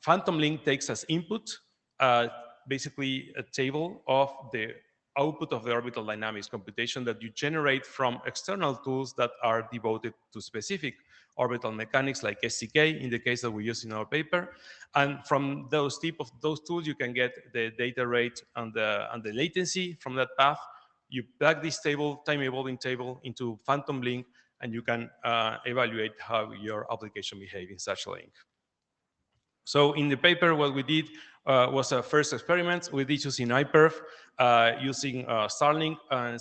Speaker 14: Phantom Link takes as input basically a table of the output of the orbital dynamics computation that you generate from external tools that are devoted to specific orbital mechanics like SCK in the case that we use in our paper. And from those tools, you can get the data rate and the latency from that path. You plug this table, time evolving table, into Phantom Link, and you can evaluate how your application behaves in such a link. So in the paper, what we did was a first experiment. We did using iPerf, using Starlink and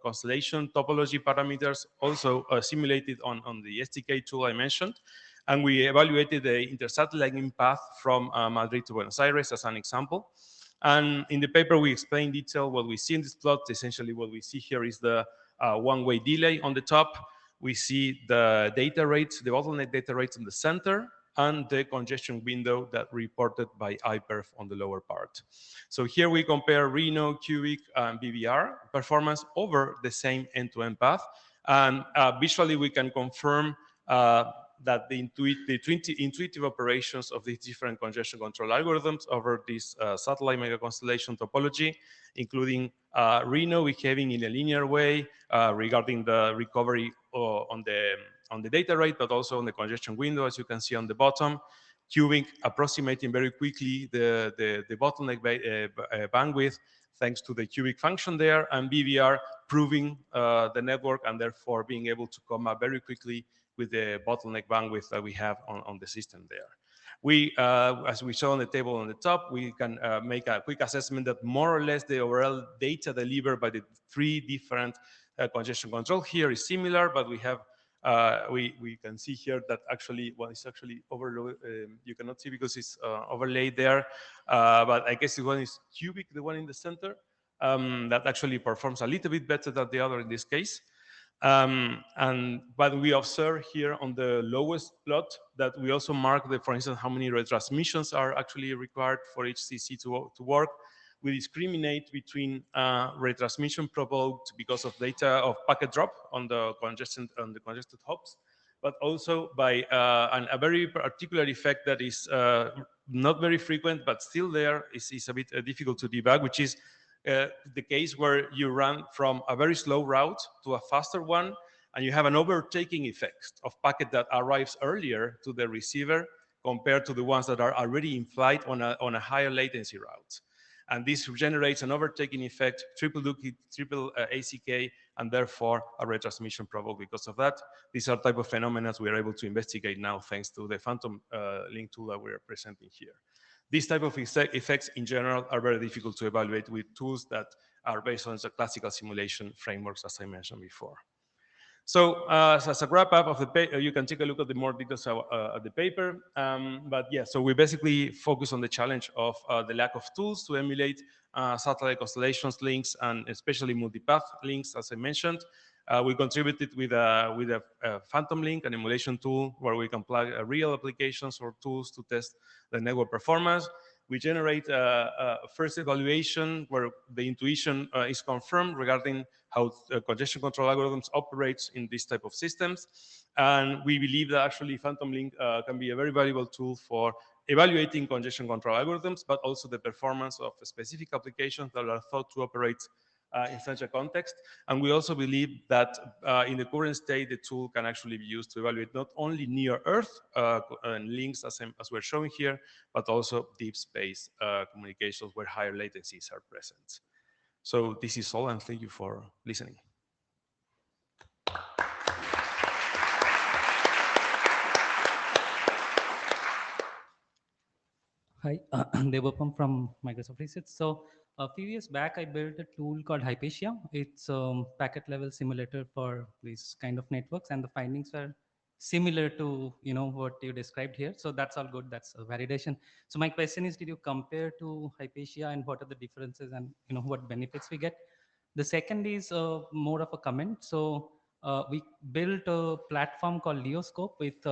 Speaker 14: constellation topology parameters, also simulated on the SDK tool I mentioned. And we evaluated the intersatellite link path from Madrid to Buenos Aires as an example. And in the paper, we explain in detail what we see in this plot. Essentially, what we see here is the one-way delay on the top. We see the data rates, the bottleneck data rates in the center, and the congestion window that reported by iPerf on the lower part. So here we compare Reno, Cubic, and BBR performance over the same end-to-end path. And visually, we can confirm that the intuitive operations of these different congestion control algorithms over this satellite mega constellation topology, including Reno behaving in a linear way regarding the recovery on the data rate, but also on the congestion window, as you can see on the bottom. Cubic approximating very quickly the bottleneck bandwidth thanks to the cubic function there, and BBR proving the network and therefore being able to come up very quickly with the bottleneck bandwidth that we have on the system there. We, as we saw on the table on the top, we can make a quick assessment that more or less the overall data delivered by the three different congestion control here is similar, but we have we can see here that actually one is actually overloaded. You cannot see because it's overlaid there, but I guess the one is cubic, the one in the center, that actually performs a little bit better than the other in this case. But we observe here on the lowest plot that we also mark, for instance, how many retransmissions are actually required for each CC to work. We discriminate between retransmission provoked because of data of packet drop on the congested hops, but also by a very particular effect that is not very frequent, but still there is a bit difficult to debug, which is the case where you run from a very slow route to a faster one, and you have an overtaking effect of packet that arrives earlier to the receiver compared to the ones that are already in flight on a higher latency route. And this generates an overtaking effect, triple ACK, and therefore a retransmission provoked because of that. These are type of phenomena we are able to investigate now thanks to the phantom link tool that we are presenting here. These type of effects in general are very difficult to evaluate with tools that are based on the classical simulation frameworks, as I mentioned before. So as a wrap up of the paper, you can take a look at the more details of the paper. But yeah, so we basically focus on the challenge of the lack of tools to emulate satellite constellations links, and especially multipath links, as I mentioned. We contributed with a phantom link, an emulation tool where we can plug real applications or tools to test the network performance. We generate a first evaluation where the intuition is confirmed regarding how congestion control algorithms operates in this type of systems. And we believe that actually Phantom Link can be a very valuable tool for evaluating congestion control algorithms, but also the performance of specific applications that are thought to operate in such a context. And we also believe that in the current state, the tool can actually be used to evaluate not only near Earth links, as we're showing here, but also deep space communications where higher latencies are present. So this is all, and thank you for listening.
Speaker 6: Hi, Devapam from Microsoft Research. So a few years back, I built a tool called Hypatia. It's a packet level simulator for these kind of networks, and the findings were similar to what you described here. So that's all good. That's a validation. So my question is, did you compare to Hypatia, and what are the differences, and what benefits we get? The second is more of a comment. So we built a platform called Leoscope with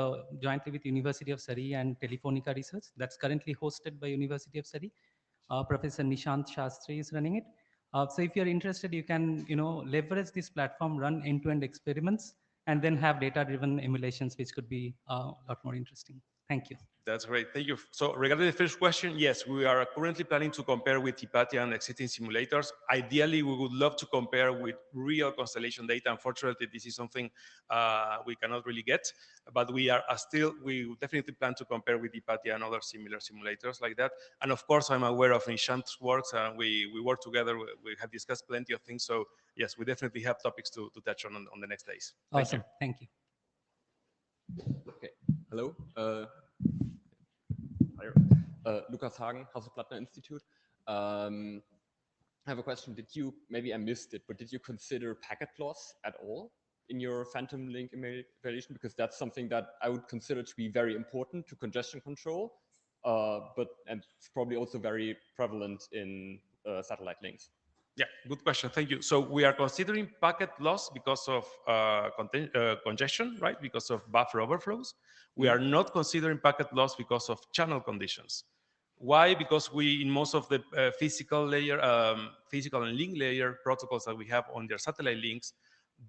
Speaker 6: jointly with University of Surrey and Telefonica Research. That's currently hosted by University of Surrey. Professor Nishant Shastri is running it. So if you're interested, you can leverage this platform, run end-to-end experiments, and then have data-driven emulations, which could be a lot more interesting. Thank you.
Speaker 14: That's great. Thank you. So regarding the first question, yes, we are currently planning to compare with Hypatia and existing simulators. Ideally, we would love to compare with real constellation data. Unfortunately, this is something we cannot really get, but we definitely plan to compare with Hypatia and other similar simulators like that. And of course, I'm aware of Nishant's works, and we work together. We have discussed plenty of things. So yes, we definitely have topics to touch on the next days.
Speaker 6: Awesome. Thank you.
Speaker 15: Okay. Hello. Lukas Hagen, Hasso-Plattner Institute. I have a question. Maybe I missed it, but did you consider packet loss at all in your Phantom Link evaluation? Because that's something that I would consider to be very important to congestion control, and it's probably also very prevalent in satellite links.
Speaker 14: Yeah, good question. Thank you. So we are considering packet loss because of congestion, right? Because of buffer overflows. We are not considering packet loss because of channel conditions. Why? Because in most of the physical and link layer protocols that we have on their satellite links,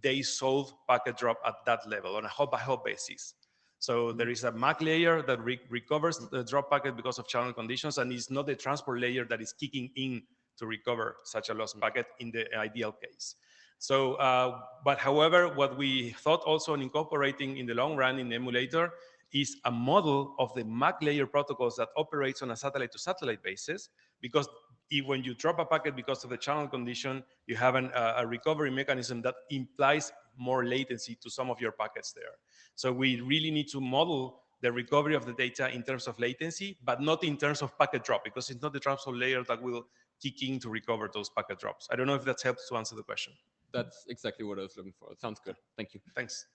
Speaker 14: they solve packet drop at that level on a hop-by-hop basis. So there is a MAC layer that recovers the drop packet because of channel conditions, and it's not the transport layer that is kicking in to recover such a lost packet in the ideal case. So, but however, what we thought also in incorporating in the long run in the emulator is a model of the MAC layer protocols that operates on a satellite-to-satellite basis, because when you drop a packet because of the channel condition, you have a recovery mechanism that implies more latency to some of your packets there. So we really need to model the recovery of the data in terms of latency, but not in terms of packet drop, because it's not the transport layer that will kick in to recover those packet drops. I don't know if that helps to answer the question.
Speaker 15: That's exactly what I was looking for. It sounds good. Thank you.
Speaker 14: Thanks.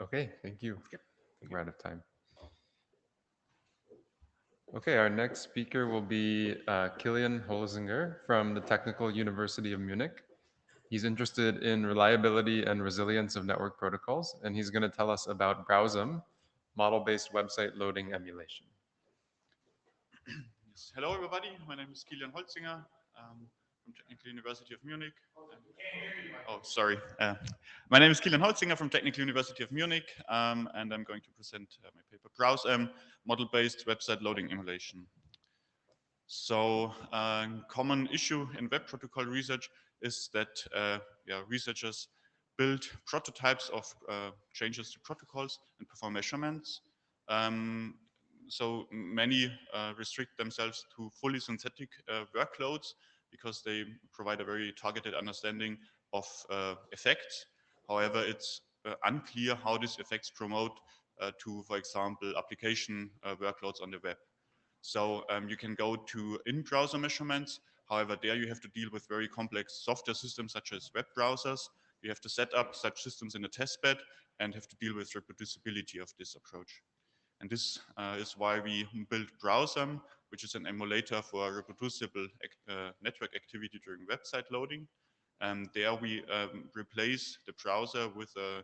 Speaker 13: Okay, thank you. Yep. We're out of time. Okay, our next speaker will be Kilian Holzinger from the Technical University of Munich. He's interested in reliability and resilience of network protocols, and he's going to tell us about Browsem, model-based website loading emulation.
Speaker 16: Yes. Hello, everybody. My name is Kilian Holzinger from Technical University of Munich. Oh, sorry. My name is Kilian Holzinger from Technical University of Munich, and I'm going to present my paper, Browsem, model-based website loading emulation. So a common issue in web protocol research is that researchers build prototypes of changes to protocols and perform measurements. So many restrict themselves to fully synthetic workloads because they provide a very targeted understanding of effects. However, it's unclear how these effects promote to, for example, application workloads on the web. So you can go to in-browser measurements. However, there you have to deal with very complex software systems such as web browsers. You have to set up such systems in a testbed and have to deal with reproducibility of this approach. And this is why we built Browsem, which is an emulator for reproducible network activity during website loading. And there we replace the browser with a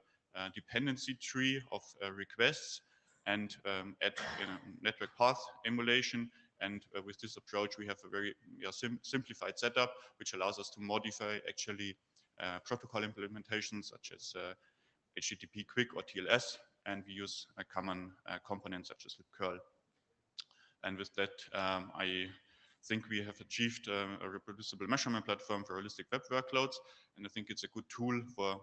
Speaker 16: dependency tree of requests and add network path emulation. And with this approach, we have a very simplified setup, which allows us to modify actually protocol implementations such as HTTP quick or TLS, and we use a common component such as libcurl. And with that, I think we have achieved a reproducible measurement platform for holistic web workloads. And I think it's a good tool for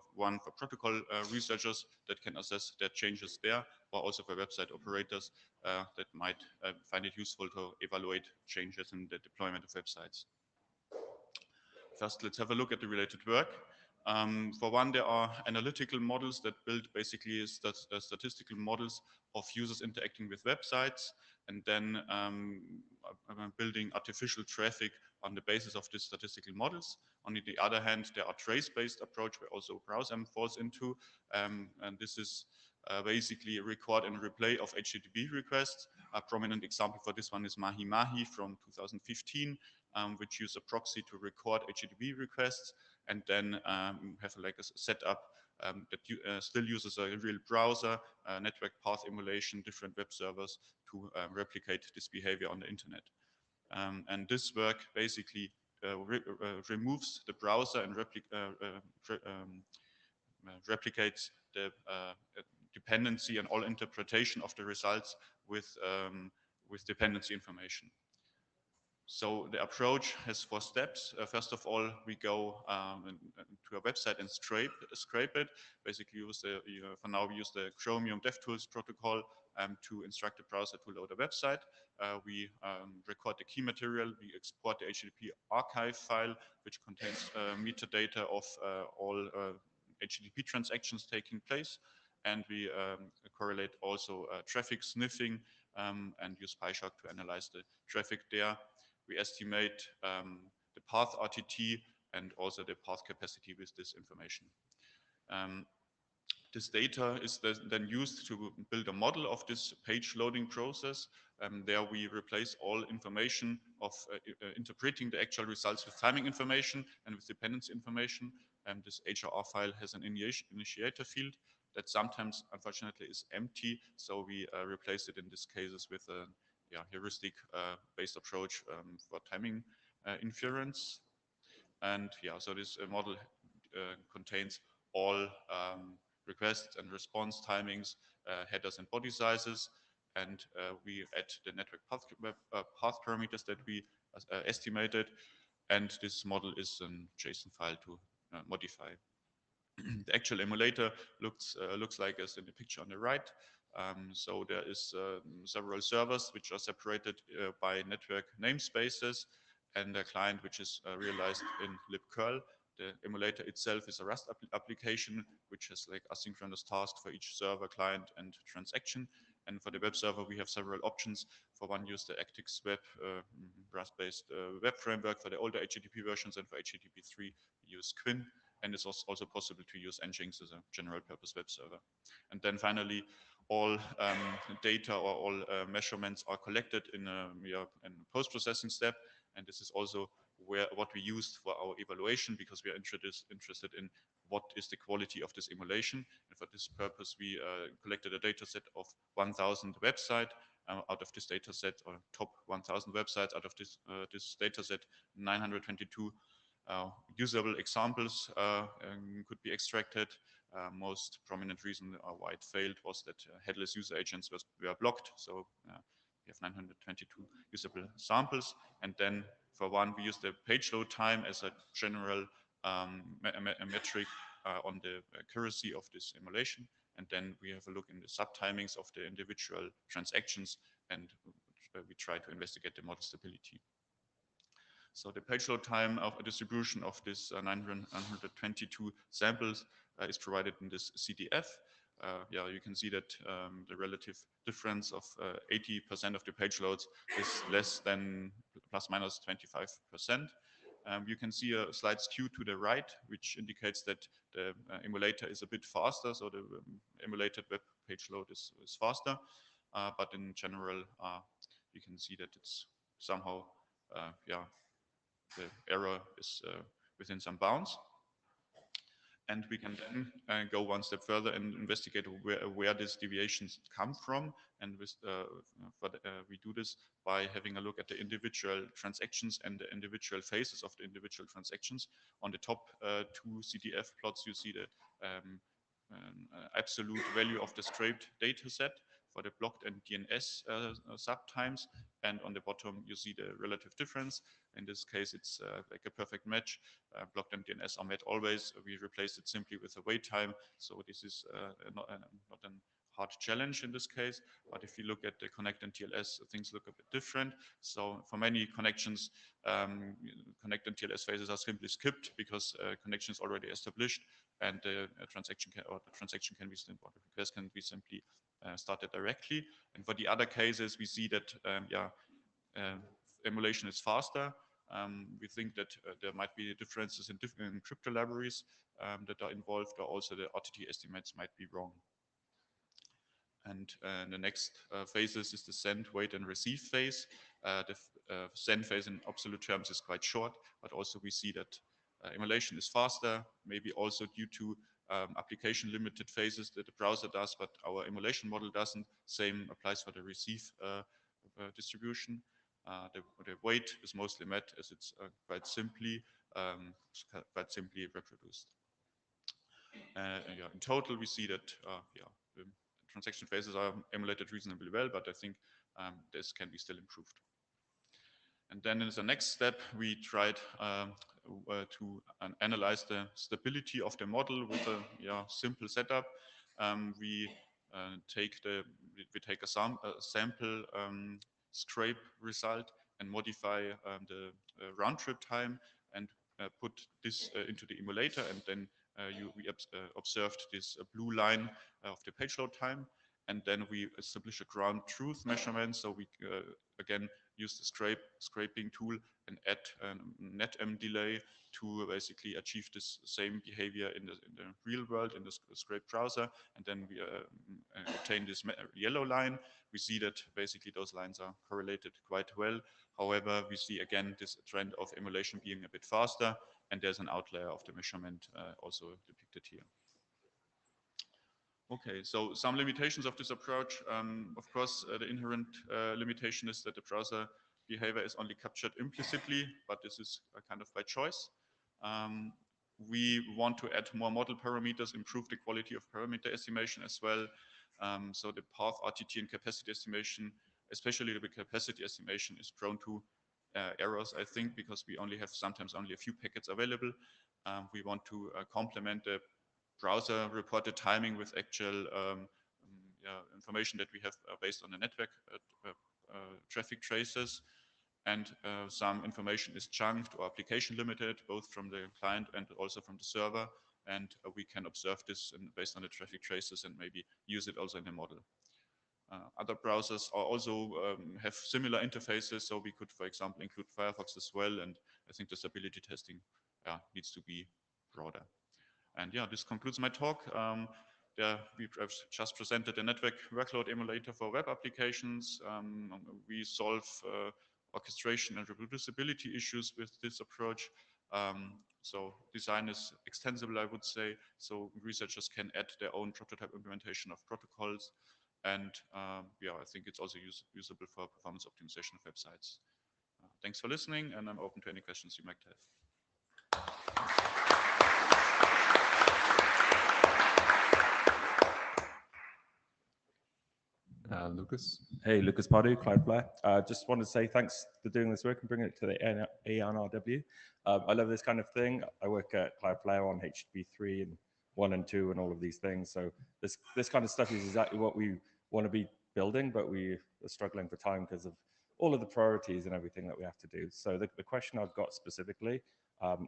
Speaker 16: protocol researchers that can assess their changes there, or also for website operators that might find it useful to evaluate changes in the deployment of websites. First, let's have a look at the related work. For one, there are analytical models that build basically statistical models of users interacting with websites, and then building artificial traffic on the basis of these statistical models. On the other hand, there are trace-based approach where also Browsem falls into, and this is basically a record and replay of HTTP requests. A prominent example for this one is Mahi Mahi from 2015, which use a proxy to record HTTP requests and then have like a setup that still uses a real browser, network path emulation, different web servers to replicate this behavior on the internet. And this work basically removes the browser and replicates the dependency and all interpretation of the results with dependency information. So the approach has 4 steps. First of all, we go to a website and scrape it. Basically, for now we use the Chromium DevTools protocol to instruct the browser to load a website. We record the key material. We export the HTTP archive file, which contains metadata of all HTTP transactions taking place. And we correlate also traffic sniffing and use PyShark to analyze the traffic there. We estimate the path RTT and also the path capacity with this information. This data is then used to build a model of this page loading process. There we replace all information of interpreting the actual results with timing information and with dependency information. This HRR file has an initiator field that sometimes, unfortunately, is empty. So we replace it in these cases with a heuristic-based approach for timing inference. And so this model contains all requests and response timings, headers and body sizes, and we add the network path parameters that we estimated, and this model is a JSON file to modify. The actual emulator looks like as in the picture on the right. So there is several servers which are separated by network namespaces and a client which is realized in libcurl. The emulator itself is a Rust application which has like asynchronous tasks for each server, client, and transaction. And for the web server, we have several options. For one, use the Actix Web Rust-based web framework for the older HTTP versions, and for HTTP 3, we use Quinn. And it's also possible to use Nginx as a general purpose web server. And then finally, all data or all measurements are collected in a post-processing step. And this is also what we used for our evaluation, because we are interested in what is the quality of this emulation. And for this purpose, we collected a data set of 1,000 websites. Out of this data set, or top 1,000 websites, out of this data set, 922 usable examples could be extracted. Most prominent reason why it failed was that headless user agents were blocked. So we have 922 usable samples. And then for one, we use the page load time as a general metric on the accuracy of this emulation. And then we have a look in the subtimings of the individual transactions, and we try to investigate the model stability. So the page load time of a distribution of this 922 samples is provided in this CDF. Yeah, you can see that the relative difference of 80% of the page loads is less than plus minus 25%. You can see a slight skew to the right, which indicates that the emulator is a bit faster, so the emulated web page load is faster. But in general, you can see that it's somehow, yeah, the error is within some bounds. And we can then go one step further and investigate where these deviations come from. And we do this by having a look at the individual transactions and the individual phases of the individual transactions. On the top two CDF plots, you see the absolute value of the scraped data set for the blocked and DNS subtimes. And on the bottom, you see the relative difference. In this case, it's like a perfect match. Blocked and DNS are met always. We replace it simply with a wait time. So this is not a hard challenge in this case. But if you look at the connect and TLS, things look a bit different. So for many connections, connect and TLS phases are simply skipped because connection is already established, and the transaction can be simply, or the request can be simply started directly. And for the other cases, we see that emulation is faster. We think that there might be differences in different crypto libraries that are involved, or also the RTT estimates might be wrong. And the next phases is the send, wait, and receive phase. The send phase in absolute terms is quite short, but also we see that emulation is faster, maybe also due to application limited phases that the browser does, but our emulation model doesn't. Same applies for the receive distribution. The wait is mostly met as it's quite simply reproduced. Yeah, in total, we see that the transaction phases are emulated reasonably well, but I think this can be still improved. And then in the next step, we tried to analyze the stability of the model with a simple setup. We take a sample scrape result and modify the round trip time, and put this into the emulator, and then we observed this blue line of the page load time. And then we establish a ground truth measurement. So we again use the scraping tool and add a netm delay to basically achieve this same behavior in the real world, in the scrape browser. And then we obtain this yellow line. We see that basically those lines are correlated quite well. However, we see again this trend of emulation being a bit faster, and there's an outlier of the measurement also depicted here. Okay, so some limitations of this approach. Of course, the inherent limitation is that the browser behavior is only captured implicitly, but this is kind of by choice. We want to add more model parameters, improve the quality of parameter estimation as well. So the path RTT and capacity estimation, especially the capacity estimation, is prone to errors, I think, because we sometimes only a few packets available. We want to complement the browser reported timing with actual information that we have based on the network traffic traces. And some information is chunked or application limited, both from the client and also from the server. And we can observe this based on the traffic traces and maybe use it also in the model. Other browsers are also have similar interfaces, so we could, for example, include Firefox as well. And I think the stability testing needs to be broader. And yeah, this concludes my talk. We have just presented a network workload emulator for web applications. We solve orchestration and reproducibility issues with this approach. So design is extensible, I would say. So researchers can add their own prototype implementation of protocols. And yeah, I think it's also usable for performance optimization of websites. Thanks for listening, and I'm open to any questions you might have.
Speaker 13: Lucas.
Speaker 17: Hey, Lucas Pardew, Cloudflare. Just want to say thanks for doing this work and bringing it to the ANRW. I love this kind of thing. I work at Cloudflare on HTTP3 and 1 and 2 and all of these things. So this kind of stuff is exactly what we want to be building, but we are struggling for time because of all of the priorities and everything that we have to do. So the question I've got specifically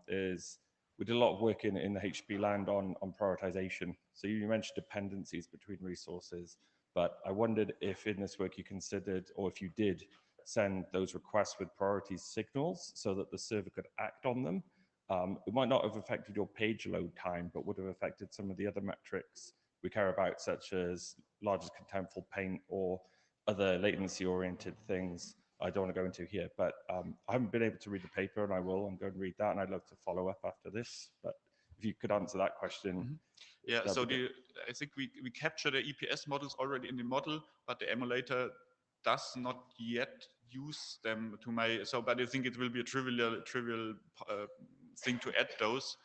Speaker 17: is, we did a lot of work in the HTTP land on prioritization. So you mentioned dependencies between resources. But I wondered if in this work you considered, or if you did, send those requests with priority signals so that the server could act on them. It might not have affected your page load time, but would have affected some of the other metrics we care about, such as largest contentful paint or other latency-oriented things I don't want to go into here. But I haven't been able to read the paper, and I will. I'm going to read that, and I'd love to follow up after this. But if you could answer that question.
Speaker 16: Mm-hmm. Yeah, so I think we capture the EPS models already in the model, but the emulator does not yet use them to but I think it will be a trivial thing to add those.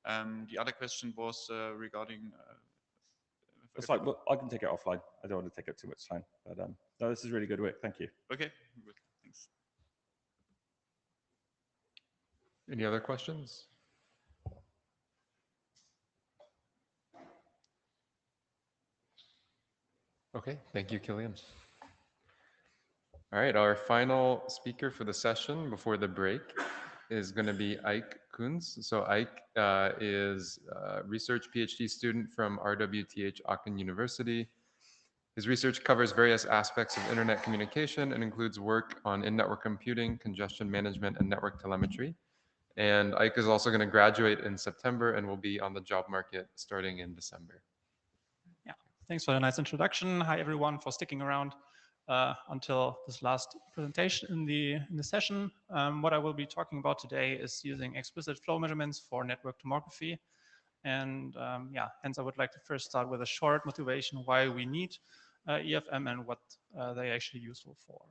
Speaker 16: The other question was regarding...
Speaker 17: It's like, well, I can take it offline. I don't want to take up too much time, but no, this is really good work. Thank you.
Speaker 16: Okay, good. Thanks.
Speaker 13: Any other questions? Okay, thank you, Killian. All right, our final speaker for the session before the break is going to be Ike Kunz. So Ike is a research PhD student from RWTH Aachen University. His research covers various aspects of internet communication and includes work on in-network computing, congestion management, and network telemetry. And Ike is also going to graduate in September and will be on the job market starting in December.
Speaker 18: Yeah, thanks for the nice introduction. Hi, everyone, for sticking around until this last presentation in the session. What I will be talking about today is using explicit flow measurements for network tomography. And yeah, hence I would like to first start with a short motivation why we need EFM and what they're actually useful for.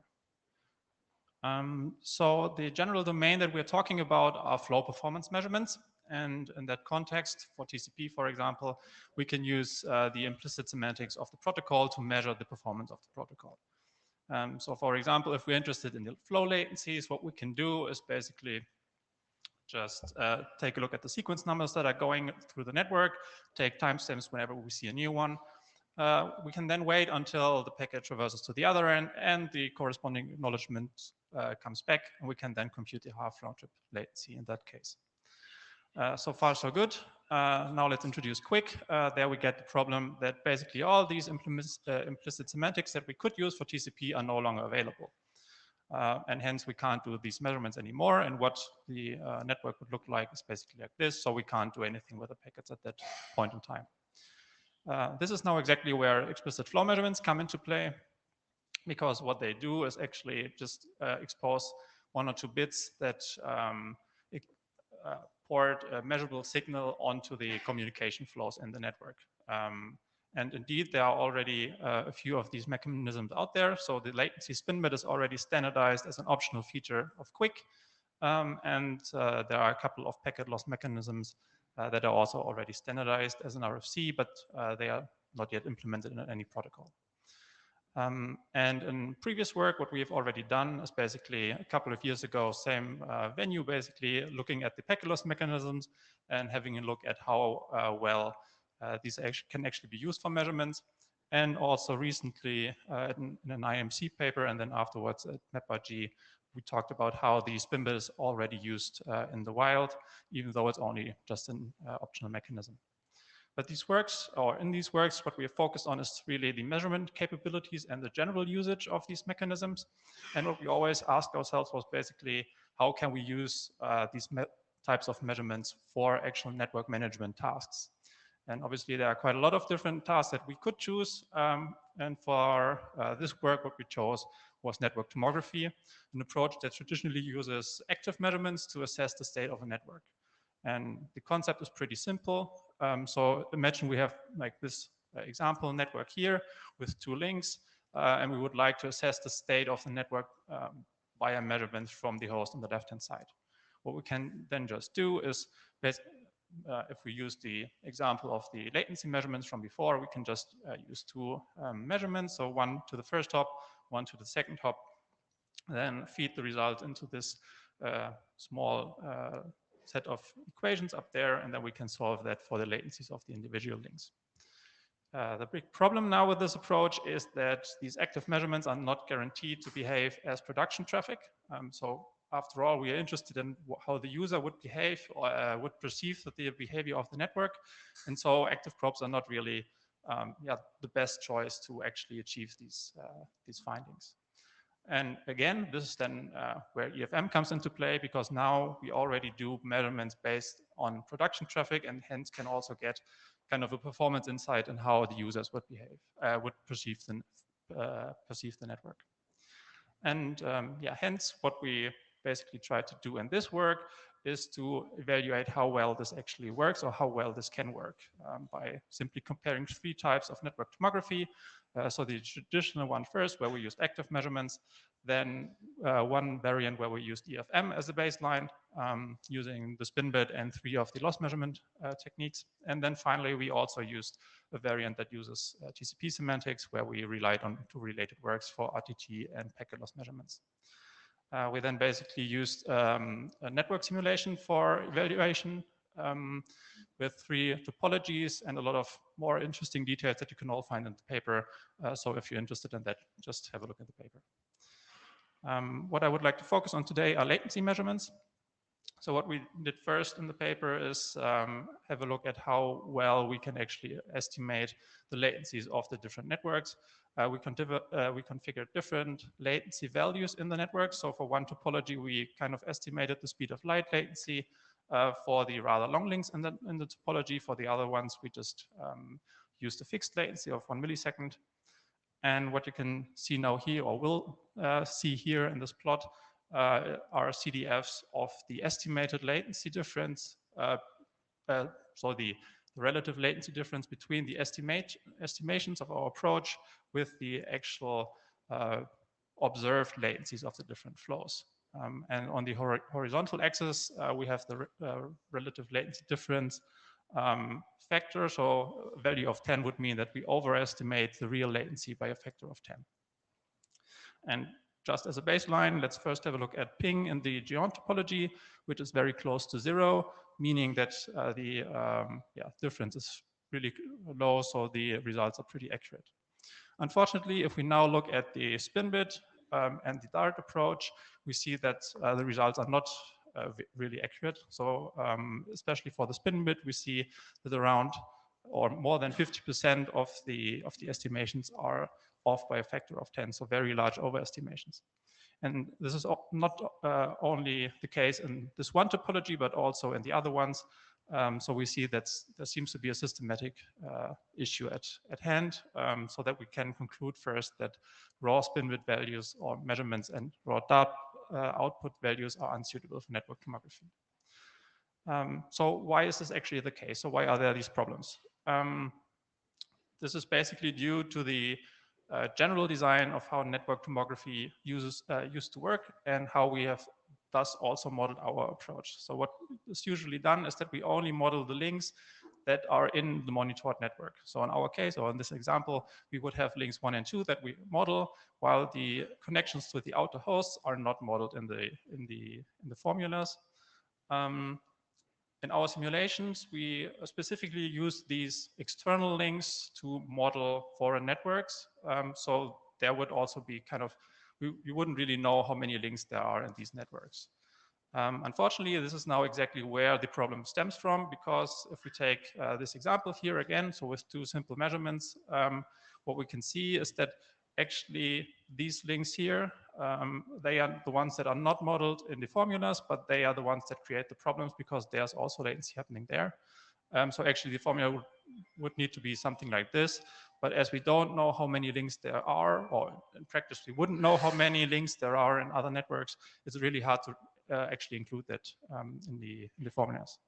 Speaker 18: So the general domain that we're talking about are flow performance measurements. And in that context, for TCP, for example, we can use the implicit semantics of the protocol to measure the performance of the protocol. So for example, if we're interested in the flow latencies, what we can do is basically just take a look at the sequence numbers that are going through the network, take timestamps whenever we see a new one. We can then wait until the packet traverses to the other end and the corresponding acknowledgement comes back, and we can then compute the half round trip latency in that case. So far, so good. Now let's introduce Quick. There we get the problem that basically all these implicit semantics that we could use for TCP are no longer available. And hence we can't do these measurements anymore. And what the network would look like is basically like this. So we can't do anything with the packets at that point in time. This is now exactly where explicit flow measurements come into play, because what they do is actually just expose 1 or 2 bits that port a measurable signal onto the communication flows in the network. And indeed, there are already a few of these mechanisms out there. So the latency spin bit is already standardized as an optional feature of Quick. And there are a couple of packet loss mechanisms that are also already standardized as an RFC, but they are not yet implemented in any protocol. And in previous work, what we have already done is basically a couple of years ago, same venue, basically looking at the packet loss mechanisms and having a look at how well these can actually be used for measurements. And also recently in an IMC paper, and then afterwards at MapRG, we talked about how the spin bit is already used in the wild, even though it's only just an optional mechanism. But these works, or in these works, what we have focused on is really the measurement capabilities and the general usage of these mechanisms. And what we always asked ourselves was basically, how can we use these types of measurements for actual network management tasks? And obviously there are quite a lot of different tasks that we could choose. And for this work, what we chose was network tomography, an approach that traditionally uses active measurements to assess the state of a network. And the concept is pretty simple. So imagine we have like this example network here with 2 links, and we would like to assess the state of the network via measurements from the host on the left-hand side. What we can then just do is, if we use the example of the latency measurements from before, we can just use 2 measurements. So one to the first hop, one to the second hop, then feed the result into this small set of equations up there, and then we can solve that for the latencies of the individual links. The big problem now with this approach is that these active measurements are not guaranteed to behave as production traffic. So after all, we are interested in how the user would behave or would perceive the behavior of the network. And so active probes are not really the best choice to actually achieve these findings. And again, this is then where EFM comes into play, because now we already do measurements based on production traffic, and hence can also get kind of a performance insight in how the users would behave, would perceive the network. And hence what we basically try to do in this work is to evaluate how well this actually works, or how well this can work, by simply comparing 3 types of network tomography. So the traditional one first, where we used active measurements, then one variant where we used EFM as a baseline, using the spin bit and 3 of the loss measurement techniques. And then finally, we also used a variant that uses TCP semantics, where we relied on 2 related works for RTT and packet loss measurements. We then basically used a network simulation for evaluation, with 3 topologies and a lot of more interesting details that you can all find in the paper. So if you're interested in that, just have a look at the paper. What I would like to focus on today are latency measurements. So what we did first in the paper is have a look at how well we can actually estimate the latencies of the different networks. We configured different latency values in the network. So for one topology, we kind of estimated the speed of light latency for the rather long links in the topology. For the other ones, we just used a fixed latency of 1 millisecond. And what you can see now here, or will see here in this plot, are CDFs of the estimated latency difference. So the relative latency difference between the estimations of our approach with the actual observed latencies of the different flows. And on the horizontal axis, we have the relative latency difference factor. So a value of 10 would mean that we overestimate the real latency by a factor of 10. And just as a baseline, let's first have a look at ping in the geont topology, which is very close to 0, meaning that the difference is really low, so the results are pretty accurate. Unfortunately, if we now look at the spin bit and the Dart approach, we see that the results are not really accurate. So especially for the spin bit, we see that around or more than 50% of the estimations are off by a factor of 10, so very large overestimations. And this is not only the case in this one topology, but also in the other ones. So we see that there seems to be a systematic issue at hand, so that we can conclude first that raw spin bit values or measurements and raw Dart output values are unsuitable for network tomography. So why is this actually the case? So why are there these problems? This is basically due to the general design of how network tomography used to work, and how we have thus also modeled our approach. So what is usually done is that we only model the links that are in the monitored network. So in our case, or in this example, we would have links 1 and 2 that we model, while the connections to the outer hosts are not modeled in the formulas. In our simulations, we specifically use these external links to model foreign networks. So there would also be kind of, we wouldn't really know how many links there are in these networks. Unfortunately, this is now exactly where the problem stems from, because if we take this example here again, so with 2 simple measurements, what we can see is that actually these links here, they are the ones that are not modeled in the formulas, but they are the ones that create the problems, because there's also latency happening there. So actually the formula would would need to be something like this. But as we don't know how many links there are, or in practice we wouldn't know how many links there are in other networks, it's really hard to actually include that in the formulas.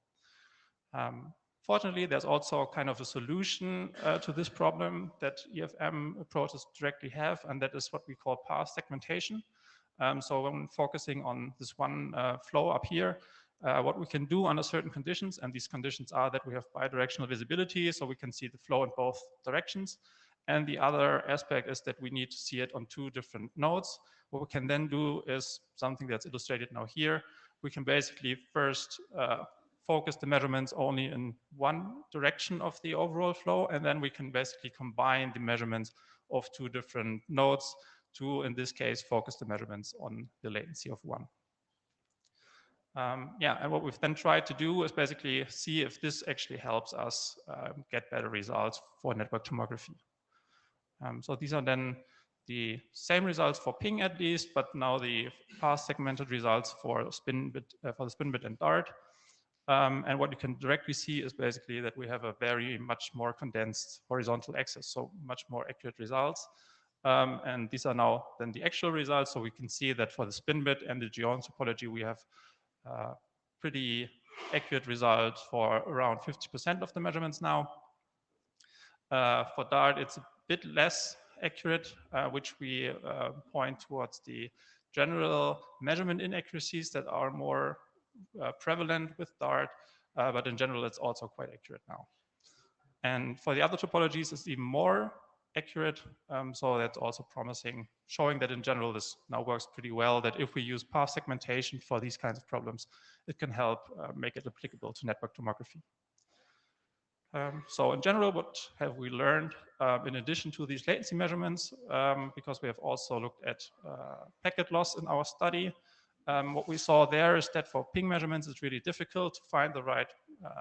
Speaker 18: Fortunately, there's also kind of a solution to this problem that EFM approaches directly have, and that is what we call path segmentation. So when focusing on this one flow up here, what we can do under certain conditions, and these conditions are that we have bidirectional visibility, so we can see the flow in both directions. And the other aspect is that we need to see it on two different nodes. What we can then do is something that's illustrated now here. We can basically first focus the measurements only in one direction of the overall flow, and then we can basically combine the measurements of two different nodes to, in this case, focus the measurements on the latency of one. Yeah, and what we've then tried to do is basically see if this actually helps us get better results for network tomography. So these are then the same results for ping at least, but now the path segmented results for spin bit, for the spin bit and DART. And what you can directly see is basically that we have a very much more condensed horizontal axis, so much more accurate results. And these are now then the actual results. So we can see that for the spin bit and the geometry topology, we have pretty accurate results for around 50% of the measurements now. For DART, it's a bit less accurate, which we point towards the general measurement inaccuracies that are more prevalent with DART, but in general, it's also quite accurate now. And for the other topologies, it's even more accurate, so that's also promising, showing that in general, this now works pretty well, that if we use path segmentation for these kinds of problems, it can help make it applicable to network tomography. So in general, what have we learned in addition to these latency measurements? Because we have also looked at packet loss in our study. What we saw there is that for ping measurements, it's really difficult to find the right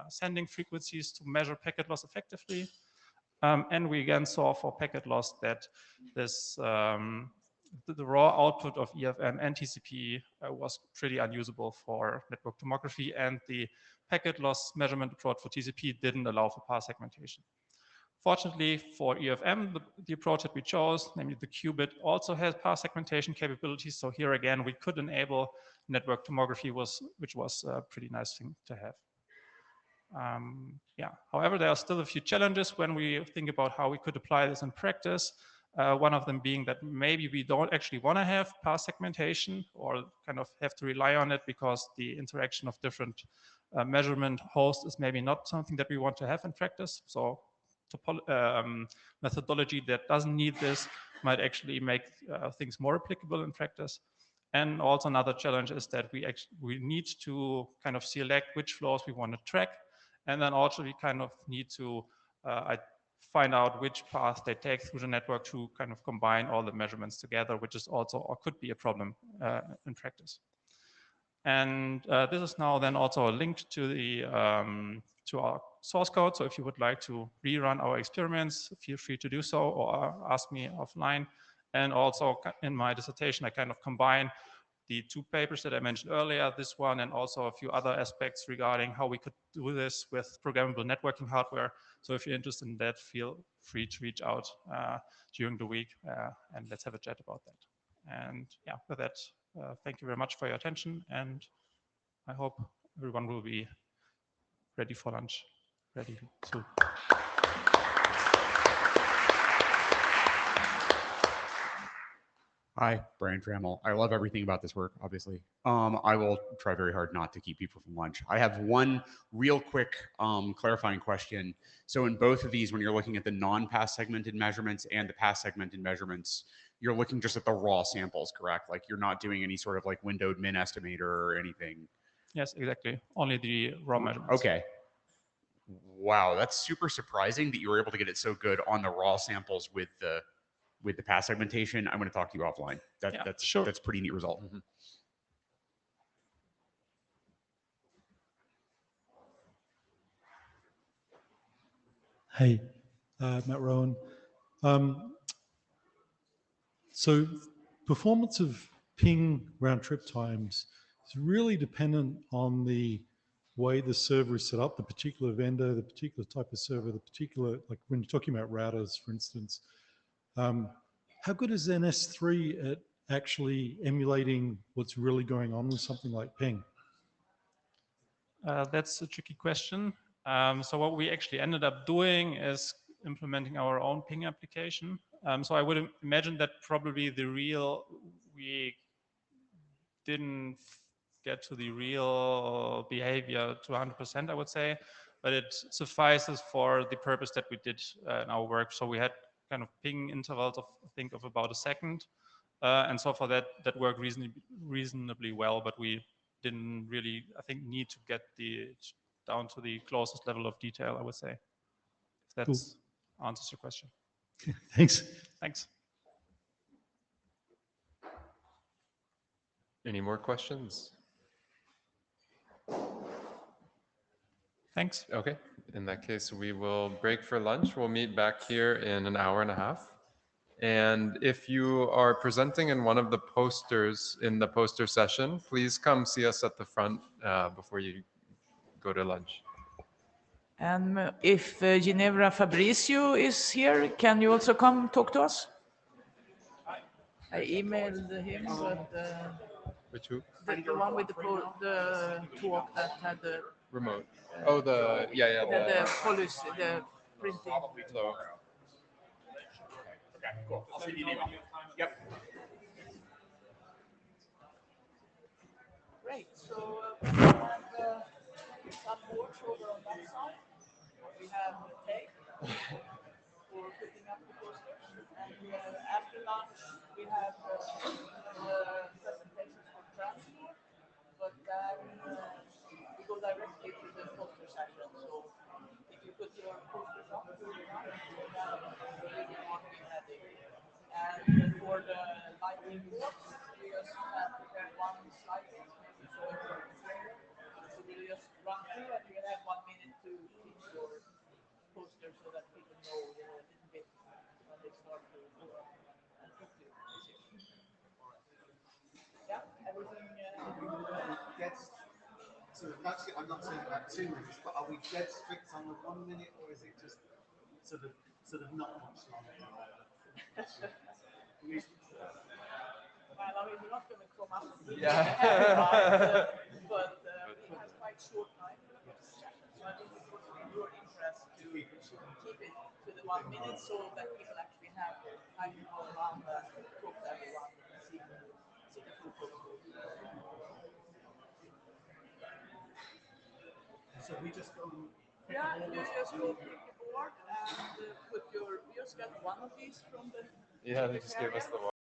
Speaker 18: sending frequencies to measure packet loss effectively. And we again saw for packet loss that this the raw output of EFM and TCP was pretty unusable for network tomography, and the packet loss measurement approach for TCP didn't allow for path segmentation. Fortunately for EFM, the approach that we chose, namely the qubit, also has path segmentation capabilities. So here again, we could enable network tomography, which was a pretty nice thing to have. Yeah. However, there are still a few challenges when we think about how we could apply this in practice. One of them being that maybe we don't actually want to have path segmentation, or kind of have to rely on it because the interaction of different measurement hosts is maybe not something that we want to have in practice. So methodology that doesn't need this might actually make things more applicable in practice. And also another challenge is that we need to kind of select which flows we want to track. And then also we kind of need to find out which path they take through the network to kind of combine all the measurements together, which is also, or could be, a problem in practice. And this is now then also linked to the to our source code. So if you would like to rerun our experiments, feel free to do so, or ask me offline. And also in my dissertation, I kind of combine the two papers that I mentioned earlier, this one, and also a few other aspects regarding how we could do this with programmable networking hardware. So if you're interested in that, feel free to reach out during the week, and let's have a chat about that. And yeah, with that, thank you very much for your attention, and I hope everyone will be ready for lunch, ready to.
Speaker 19: Hi, Brian Trammell. I love everything about this work, obviously. I will try very hard not to keep people from lunch. I have one real quick clarifying question. So in both of these, when you're looking at the non-path segmented measurements and the path segmented measurements, you're looking just at the raw samples, correct? Like you're not doing any sort of like windowed min estimator or anything.
Speaker 18: Yes, exactly. Only the raw measurements.
Speaker 19: Okay. Wow, that's super surprising that you were able to get it so good on the raw samples with the path segmentation. I'm going to talk to you offline. That's pretty neat result. Mm-hmm.
Speaker 20: Hey, Matt Rowan. So performance of ping round trip times is really dependent on the way the server is set up, the particular vendor, the particular type of server, the particular, like when you're talking about routers, for instance, how good is NS3 at actually emulating what's really going on with something like ping?
Speaker 18: That's a tricky question. So what we actually ended up doing is implementing our own ping application. So I would imagine that probably we didn't get to the real behavior to 100%, I would say, but it suffices for the purpose that we did in our work. So we had kind of ping intervals of, I think, of about a second. And so for that worked reasonably well, but we didn't really, I think, need to get down to the closest level of detail, I would say. If that answers your question.
Speaker 20: Thanks.
Speaker 18: Thanks.
Speaker 13: Any more questions?
Speaker 18: Thanks.
Speaker 13: Okay, in that case, we will break for lunch. We'll meet back here in an hour and a half. And if you are presenting in one of the posters in the poster session, please come see us at the front before you go to lunch.
Speaker 1: And if Ginevra Fabricio is here, can you also come talk to us? I emailed him, but
Speaker 13: which who?
Speaker 1: The one with the talk that had the
Speaker 13: remote. Oh,
Speaker 1: the policy, the printing.
Speaker 13: Hello.
Speaker 19: Okay, cool. I'll send you an email. Yep.
Speaker 1: Great. So we have some boards over on that side. We have tape for putting up the posters, and after lunch we have presentations for transport. But then we go directly to the poster session. So if you put your posters up to the right, then we want to be ready. And for the lightning boards, we just have prepared one slide deck. So we'll just run through, and you have 1 minute to teach your poster so that people know a little bit when they start to and talk to you. Yeah, everything.
Speaker 21: So actually, I'm not saying about 2 minutes, but are we dead strict on the 1 minute, or is it just sort of not much longer?
Speaker 1: Well, I mean, we're not going to come up with but we have quite short time for the session, so I think it was in your interest to keep it to the 1 minute so that people actually have time to go around and talk to everyone and see the full poster.
Speaker 21: So we just go.
Speaker 1: Yeah, you just go pick a board and put your. We just got one of these from the.
Speaker 13: Yeah, they just gave us the one.